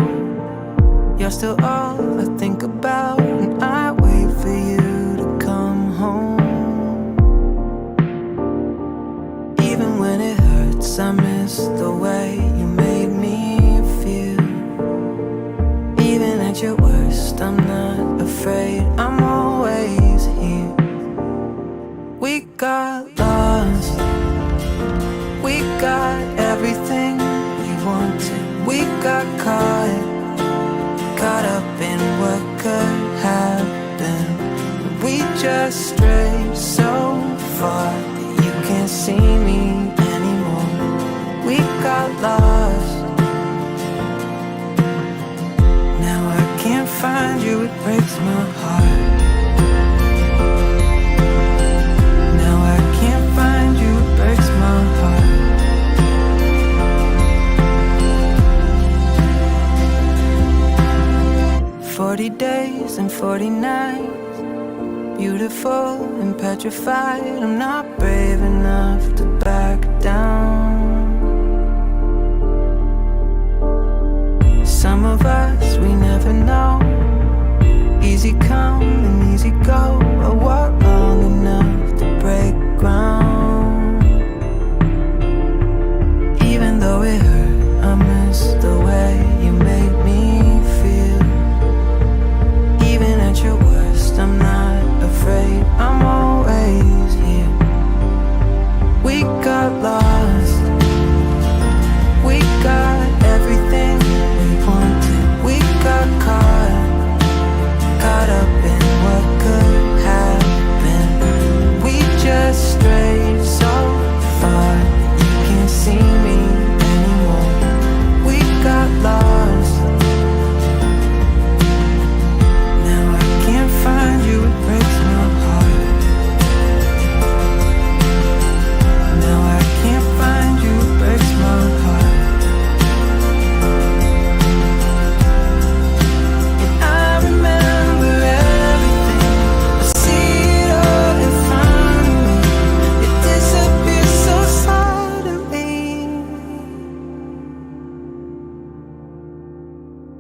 you're still all I think about. And I wait for you to come home. Even when it hurts, I miss the way you made me feel. Even at your worst, I'm not afraid, I'm always here. We got lost just strayed so far that you can't see me anymore. We got lost. Now I can't find you, it breaks my heart. Now I can't find you, it breaks my heart. 40 days and 40 nights, beautiful and petrified. I'm not brave enough to back down. Some of us, we never know. Easy come and easy go. I walk long enough to break ground. Even though it hurt, I miss the way you made me feel. Even at your worst, I'm not afraid, I'm always here. We got lost. We got everything we wanted. We got caught up in what could have been. We just strayed so far, you can't see me anymore. We got lost. Now I can't find you, it breaks my heart. Now I can't find you, it breaks my heart. And I remember everything, I see it all in front of me. It disappears so suddenly.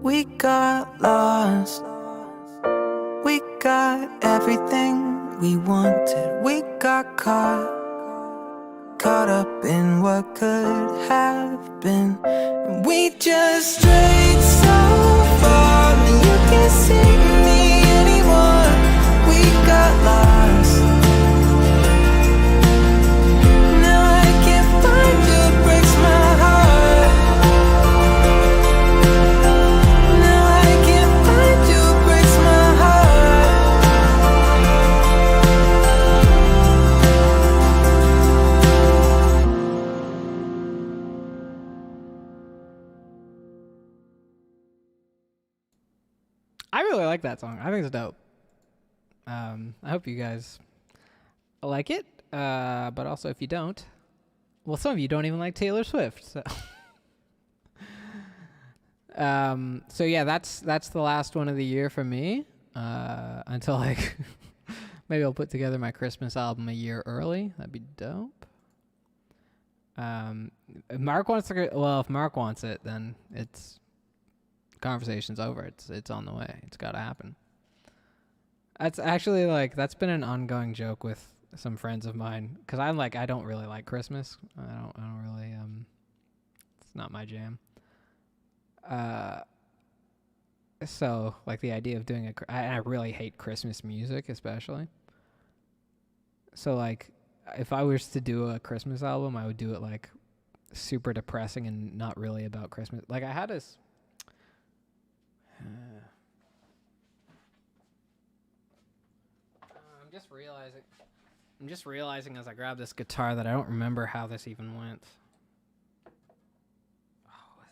We got lost. We got everything we wanted. We got caught up in what could have been. And we just strayed so far that you can't see me anymore. We got lost. Now I can't find you, it breaks my heart. Now I can't find you, it breaks my heart. I really like that song. I think it's dope. I hope you guys like it. But also, if you don't, well, some of you don't even like Taylor Swift. So, so yeah, that's the last one of the year for me. Until like maybe I'll put together my Christmas album a year early. That'd be dope. If Mark wants to, if Mark wants it, then it's conversation's over. It's on the way. It's got to happen. That's actually that's been an ongoing joke with some friends of mine, because I'm like, I don't really like Christmas. I don't really it's not my jam. So like the idea of doing I really hate Christmas music, especially. So like if I was to do a Christmas album, I would do it like super depressing and not really about Christmas. Like I had this I'm just realizing as I grab this guitar that I don't remember how this even went. Oh, was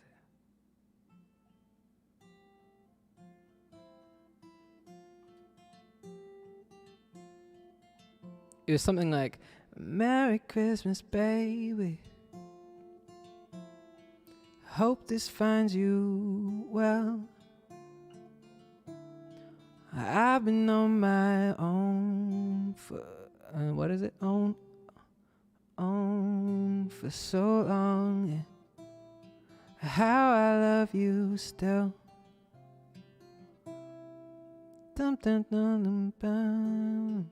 it? It was something like, Merry Christmas, baby. Hope this finds you well. I've been on my own for what is it? Own for so long. How I love you still. Dum, dum, dum, dum, dum.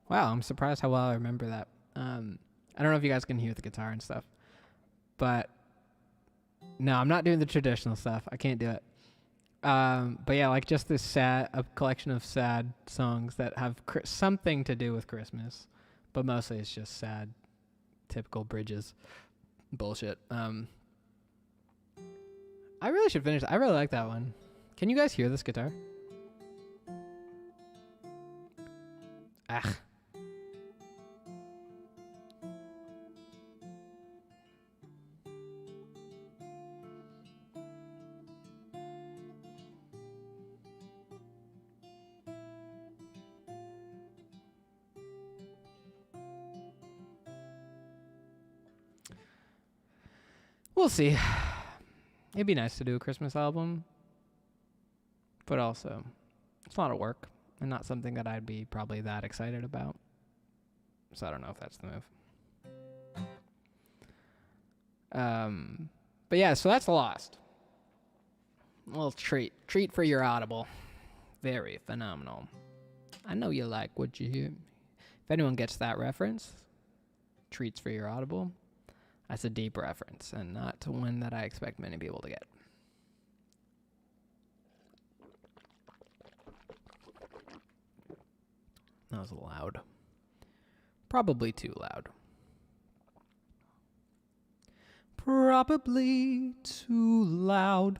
Wow, I'm surprised how well I remember that. I don't know if you guys can hear the guitar and stuff, but no, I'm not doing the traditional stuff. I can't do it. But yeah, like just a collection of sad songs that have something to do with Christmas, but mostly it's just sad, typical Bridges bullshit. I really should finish. I really like that one. Can you guys hear this guitar? Ah. We'll see. It'd be nice to do a Christmas album, but also it's a lot of work and not something that I'd be probably that excited about. So I don't know if that's the move. But yeah, so that's Lost. A little treat for your Audible. Very phenomenal. I know you like what you hear. If anyone gets that reference, treats for your Audible, that's a deep reference and not one that I expect many people to get. That was loud. Probably too loud. Probably too loud.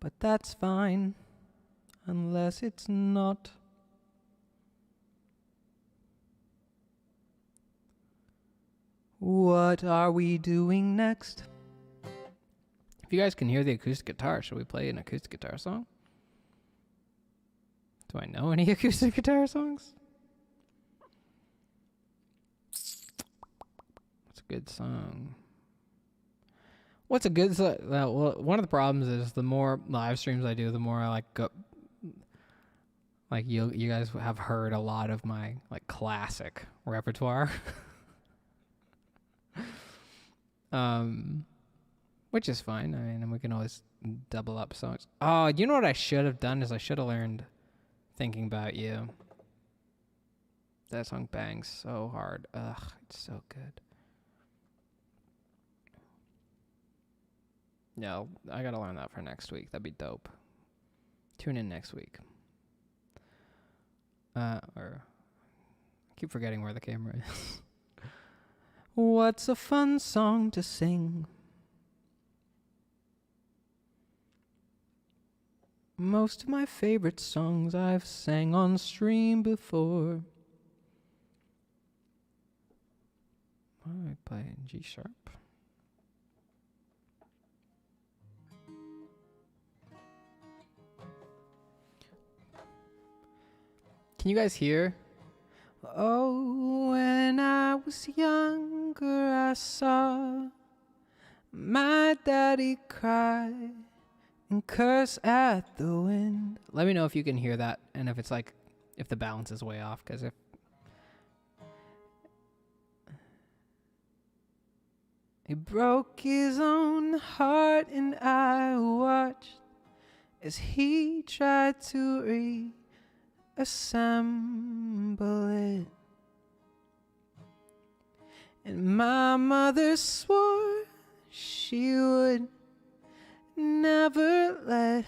But that's fine. Unless it's not. What are we doing next? If you guys can hear the acoustic guitar, should we play an acoustic guitar song? Do I know any acoustic guitar songs? What's a good song? What's a good song? Well, one of the problems is the more live streams I do, the more I like go. Like you guys have heard a lot of my like classic repertoire. Which is fine. I mean, and we can always double up songs. Oh, you know what I should have done is I should have learned Thinking About You. That song bangs so hard. Ugh, it's so good. No, I gotta learn that for next week. That'd be dope. Tune in next week. Or I keep forgetting where the camera is. What's a fun song to sing? Most of my favorite songs I've sang on stream before. Why do I play in G sharp? Can you guys hear? Oh, when I was younger, I saw my daddy cry and curse at the wind. Let me know if you can hear that and if it's like, if the balance is way off, because if he broke his own heart and I watched as he tried to reassemble it. And my mother swore she would never let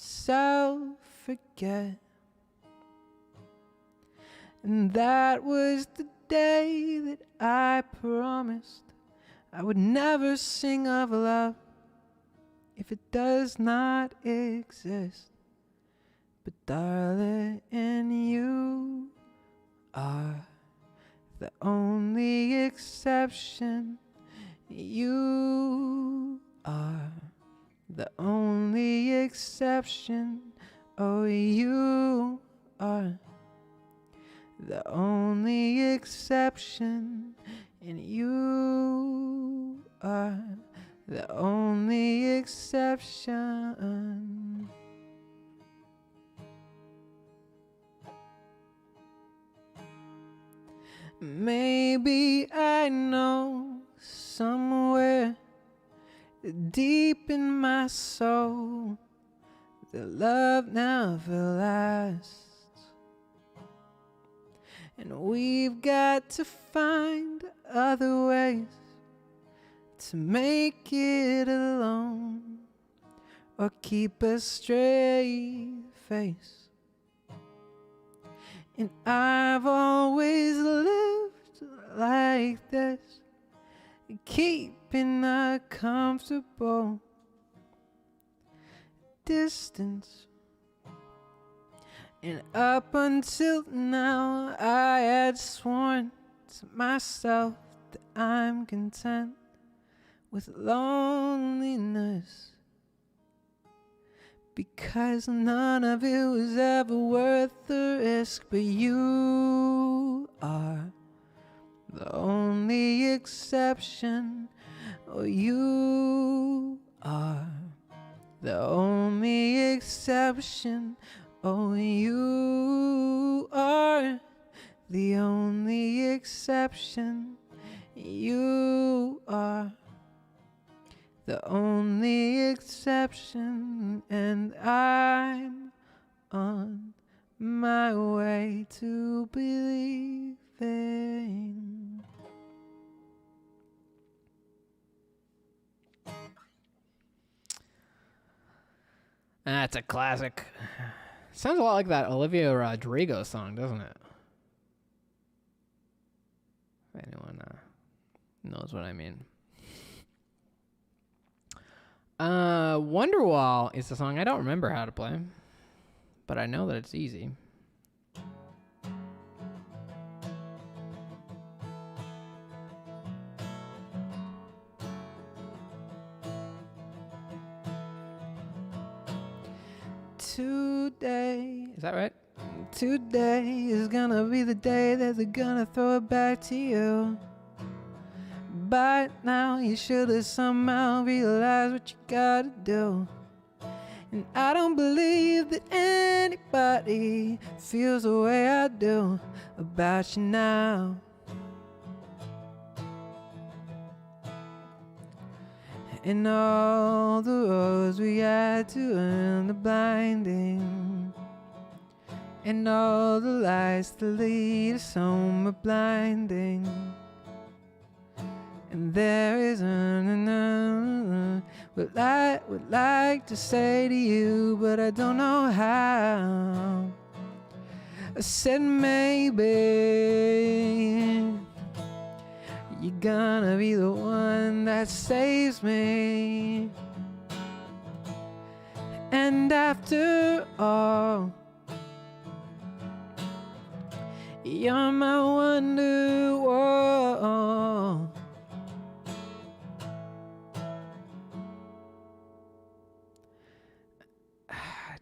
herself forget. And that was the day that I promised I would never sing of love if it does not exist. But darling, you are the only exception. You are the only exception. Oh, you are the only exception. And you are the only exception. Maybe I know somewhere deep in my soul that love never lasts. And we've got to find other ways to make it alone or keep a straight face. And I've always lived like this, keeping a comfortable distance. And up until now, I had sworn to myself that I'm content with loneliness, because none of it was ever worth the risk. But you are the only exception. Oh, you are the only exception. Oh, you are the only exception. You are the only exception, and I'm on my way to believing. That's a classic. Sounds a lot like that Olivia Rodrigo song, doesn't it? If anyone knows what I mean. Wonderwall is a song I don't remember how to play, but I know that it's easy. Today, Is that right? today is gonna be the day that they're gonna throw it back to you. But now you should have somehow realized what you gotta do. And I don't believe that anybody feels the way I do about you now. And all the roads we had to earn the blinding, and all the lights that lead us home are blinding. And there is what I would like to say to you, but I don't know how. I said maybe you're gonna be the one that saves me. And after all, you're my wonderwall.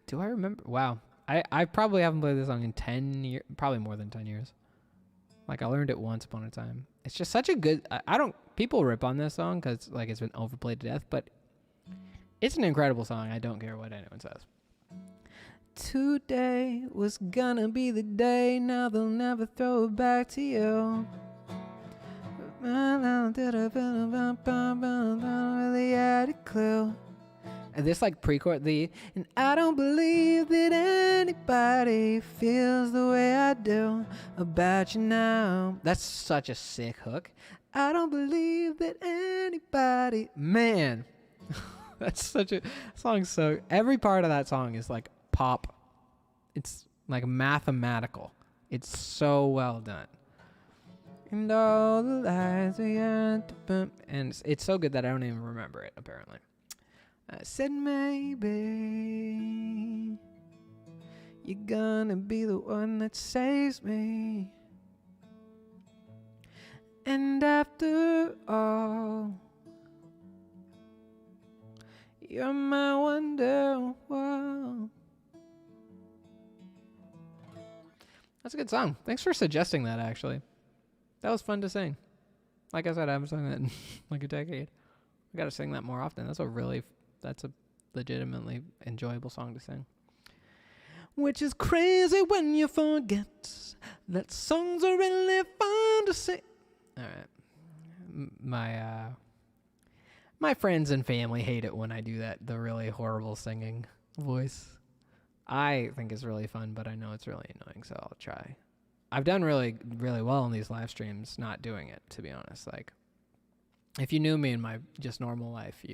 Do I remember? Wow. I probably haven't played this song in 10 years, probably more than 10 years. Like, I learned it once upon a time. It's just such a good, I don't, people rip on this song because, like, it's been overplayed to death, but it's an incredible song. I don't care what anyone says. Today was gonna be the day, now they'll never throw it back to you. I don't really had a clue. And this, like, pre-chord, And I don't believe that anybody feels the way I do about you now. that's such a sick hook. I don't believe that anybody. Man, that's such a song. So every part of that song is like pop. It's like mathematical. It's so well done. And all the lights we had to burn. And it's so good that I don't even remember it, apparently. I said maybe you're gonna be the one that saves me. And after all, you're my wonderwall. That's a good song. Thanks for suggesting that, actually. That was fun to sing. Like I said, I haven't sung that in like a decade. I gotta sing that more often. That's a legitimately enjoyable song to sing. Which is crazy when you forget that songs are really fun to sing. All right. My friends and family hate it when I do that, the really horrible singing voice. I think it's really fun, but I know it's really annoying, so I'll try. I've done really, really well in these live streams not doing it, to be honest. Like, if you knew me in my just normal life,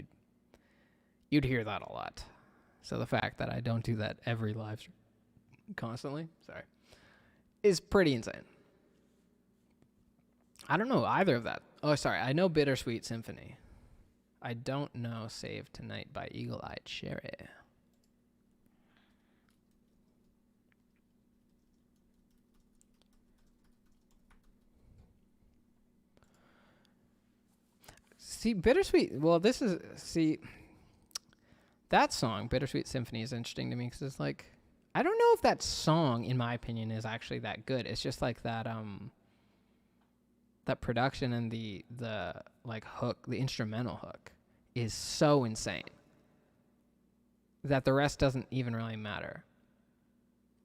you'd hear that a lot. So the fact that I don't do that every live stream constantly, is pretty insane. I don't know either of that. Oh, sorry. I know Bittersweet Symphony. I don't know Save Tonight by Eagle Eyed Cherry. See, Bittersweet. Well, that song, Bittersweet Symphony, is interesting to me because it's like, I don't know if that song, in my opinion, is actually that good. It's just like that that production and the like hook, the instrumental hook, is so insane that the rest doesn't even really matter.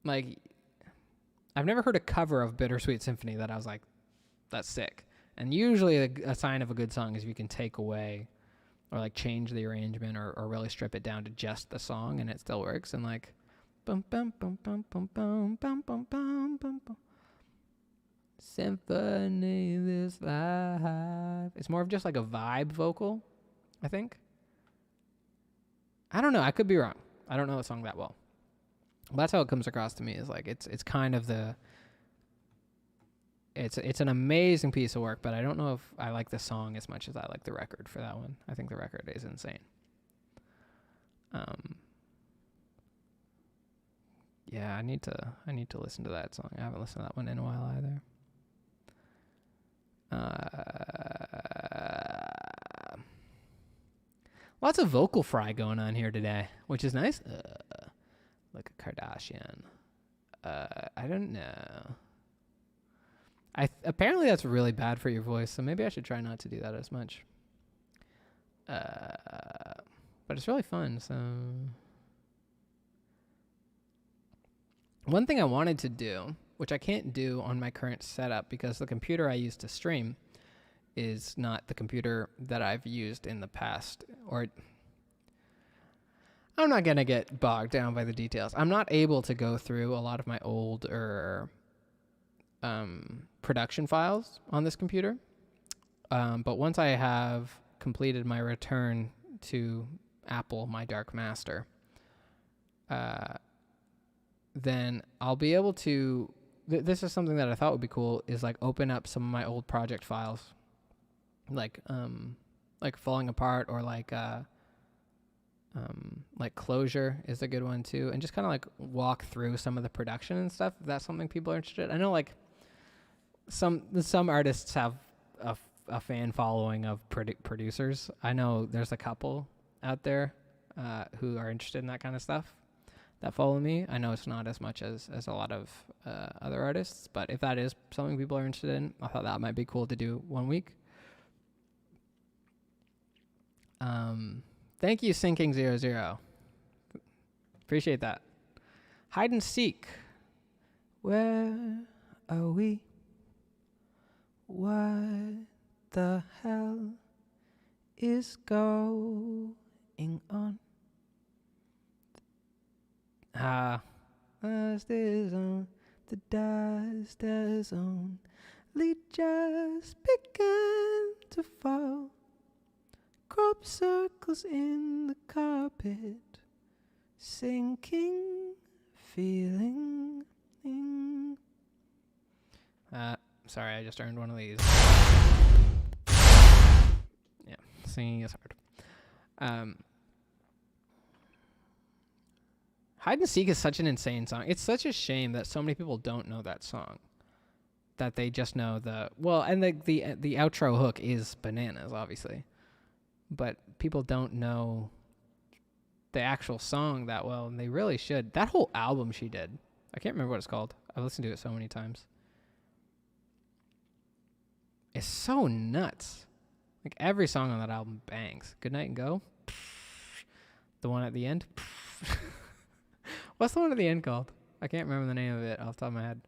Like, I've never heard a cover of Bittersweet Symphony that I was like, that's sick. And usually a sign of a good song is if you can take away or like change the arrangement or really strip it down to just the song and it still works. And like, bum bum bum bum bum bum bum bum bum bum bum. Symphony this life. It's more of just like a vibe vocal, I think. I don't know. I could be wrong. I don't know the song that well. But that's how it comes across to me. Is like it's kind of the. It's an amazing piece of work, but I don't know if I like the song as much as I like the record for that one. I think the record is insane. Yeah, I need to listen to that song. I haven't listened to that one in a while either. Lots of vocal fry going on here today, which is nice. Like a Kardashian. I don't know. Apparently that's really bad for your voice, so maybe I should try not to do that as much. But it's really fun, so. One thing I wanted to do, which I can't do on my current setup because the computer I use to stream is not the computer that I've used in the past. Or I'm not going to get bogged down by the details. I'm not able to go through a lot of my older production files on this computer. But once I have completed my return to Apple, my Dark Master, then I'll be able to, this is something that I thought would be cool, is like open up some of my old project files, like Falling Apart, or like Closure is a good one too, and just kind of like walk through some of the production and stuff, if that's something people are interested in. I know like some artists have a fan following of producers. I know there's a couple out there who are interested in that kind of stuff that follow me. I know it's not as much as a lot of other artists, but if that is something people are interested in, I thought that might be cool to do one week. Thank you, Sinking00. Appreciate that. Hide and Seek. Where are we? What the hell is going on? Dust is on, the dust has only just begun to fall. Crop circles in the carpet, sinking, feeling. Sorry, I just earned one of these. Yeah, singing is hard. Hide and Seek is such an insane song. It's such a shame that so many people don't know that song. That they just know and the outro hook is bananas, obviously. But people don't know the actual song that well, and they really should. That whole album she did, I can't remember what it's called. I've listened to it so many times. It's so nuts. Like every song on that album bangs. Good Night and Go. The one at the end. What's the one at the end called? I can't remember the name of it off the top of my head.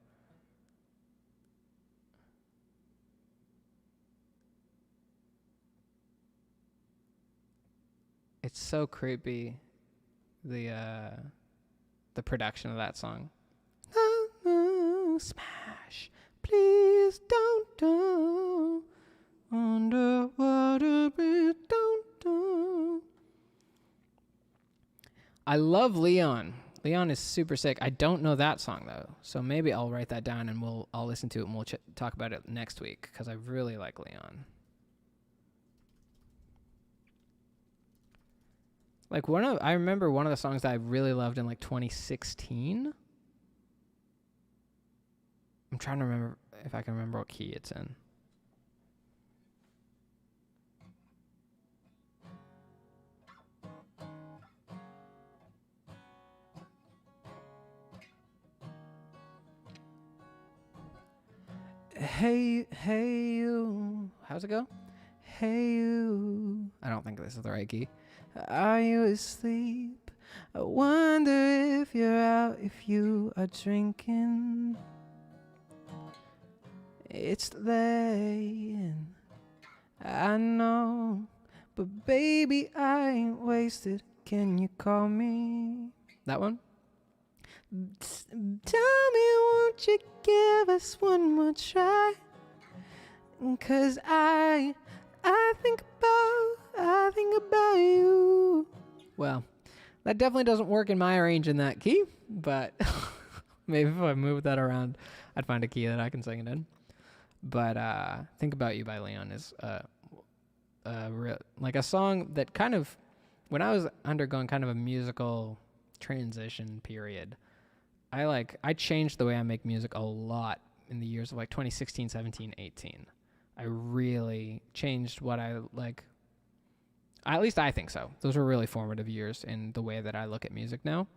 It's so creepy, the production of that song. Smash, please don't underwater, please don't. I love Leon. Leon is super sick. I don't know that song though, so maybe I'll write that down and I'll listen to it and we'll talk about it next week because I really like Leon. Like I remember one of the songs that I really loved in like 2016. I'm trying to remember if I can remember what key it's in. Hey, hey, you. How's it go? Hey, you. I don't think this is the right key. Are you asleep? I wonder if you're out, if you are drinking. It's late, I know, but baby, I ain't wasted. Can you call me? That one? Tell me, won't you give us one more try? 'Cause I think about you. Well, that definitely doesn't work in my range in that key, but maybe if I move that around, I'd find a key that I can sing it in. But Think About You by Leon is like a song that kind of, when I was undergoing kind of a musical transition period, I changed the way I make music a lot in the years of like 2016, 17, 18. I really changed what I like. At least I think so. Those were really formative years in the way that I look at music now.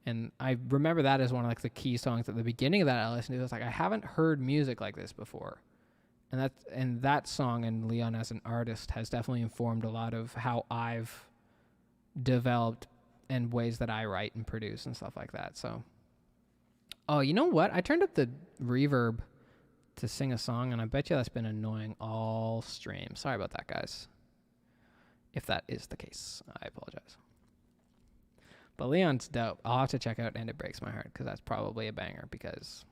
And I remember that as one of like the key songs at the beginning of that I listened to. It was like, I haven't heard music like this before. And that song and Leon as an artist has definitely informed a lot of how I've developed and ways that I write and produce and stuff like that. So, oh, you know what? I turned up the reverb to sing a song, and I bet you that's been annoying all stream. Sorry about that, guys. If that is the case, I apologize. But Leon's dope. I'll have to check out And It Breaks My Heart, because that's probably a banger, because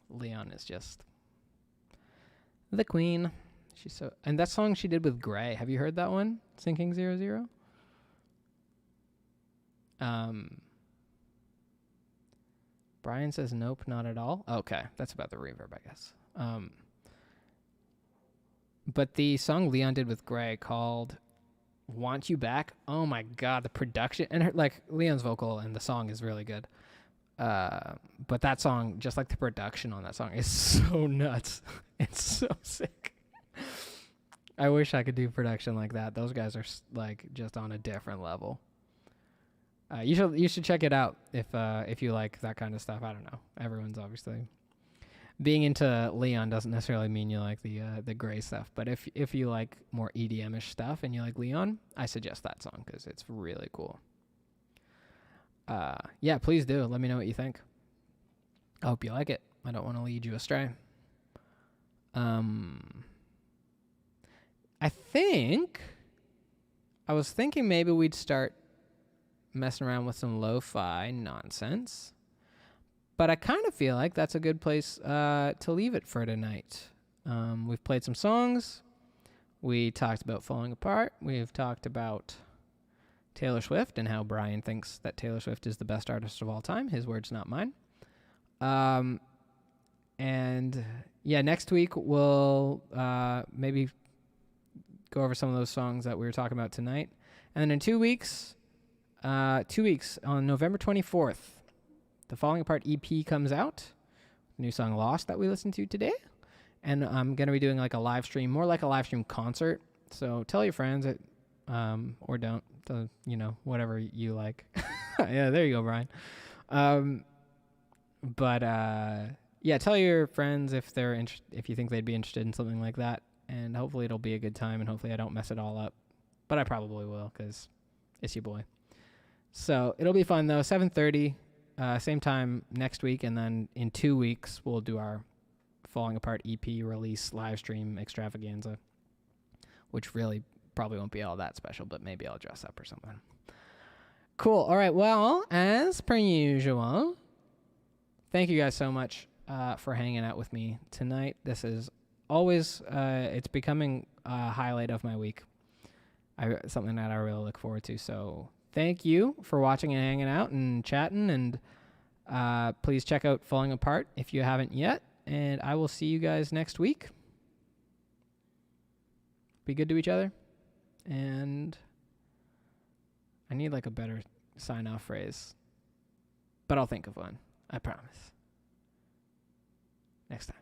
Leon is just the queen. She's so... And that song she did with Gray, have you heard that one? Sinking 00? Brian says nope, not at all. Okay, that's about the reverb, I guess. But the song Leon did with Gray called Want You Back, oh my god, the production, and Leon's vocal and the song is really good. But that song, just like the production on that song, is so nuts. It's so sick. I wish I could do production like that. Those guys are like just on a different level. You should check it out if you like that kind of stuff. I don't know. Everyone's obviously being into Leon doesn't necessarily mean you like the Gray stuff. But if you like more EDM-ish stuff and you like Leon, I suggest that song because it's really cool. Yeah, please do. Let me know what you think. I hope you like it. I don't want to lead you astray. I was thinking maybe we'd start messing around with some lo-fi nonsense. But I kind of feel like that's a good place to leave it for tonight. We've played some songs. We talked about Falling Apart. We've talked about Taylor Swift and how Brian thinks that Taylor Swift is the best artist of all time. His words, not mine. And yeah, next week we'll maybe go over some of those songs that we were talking about tonight. And then in 2 weeks, on November 24th, the Falling Apart EP comes out. The new song Lost that we listened to today. And I'm going to be doing like a live stream, more like a live stream concert. So tell your friends or don't, whatever you like. Yeah, there you go, Brian. Yeah, tell your friends if if you think they'd be interested in something like that. And hopefully it'll be a good time and hopefully I don't mess it all up. But I probably will because it's your boy. So it'll be fun though. 7:30. Same time next week, and then in 2 weeks we'll do our Falling Apart EP release live stream extravaganza, which really probably won't be all that special, but maybe I'll dress up or something. Cool. All right. Well, as per usual, thank you guys so much for hanging out with me tonight. This is always it's becoming a highlight of my week. Something that I really look forward to. So thank you for watching and hanging out and chatting, and please check out Falling Apart if you haven't yet, and I will see you guys next week. Be good to each other, and I need like a better sign-off phrase, but I'll think of one, I promise. Next time.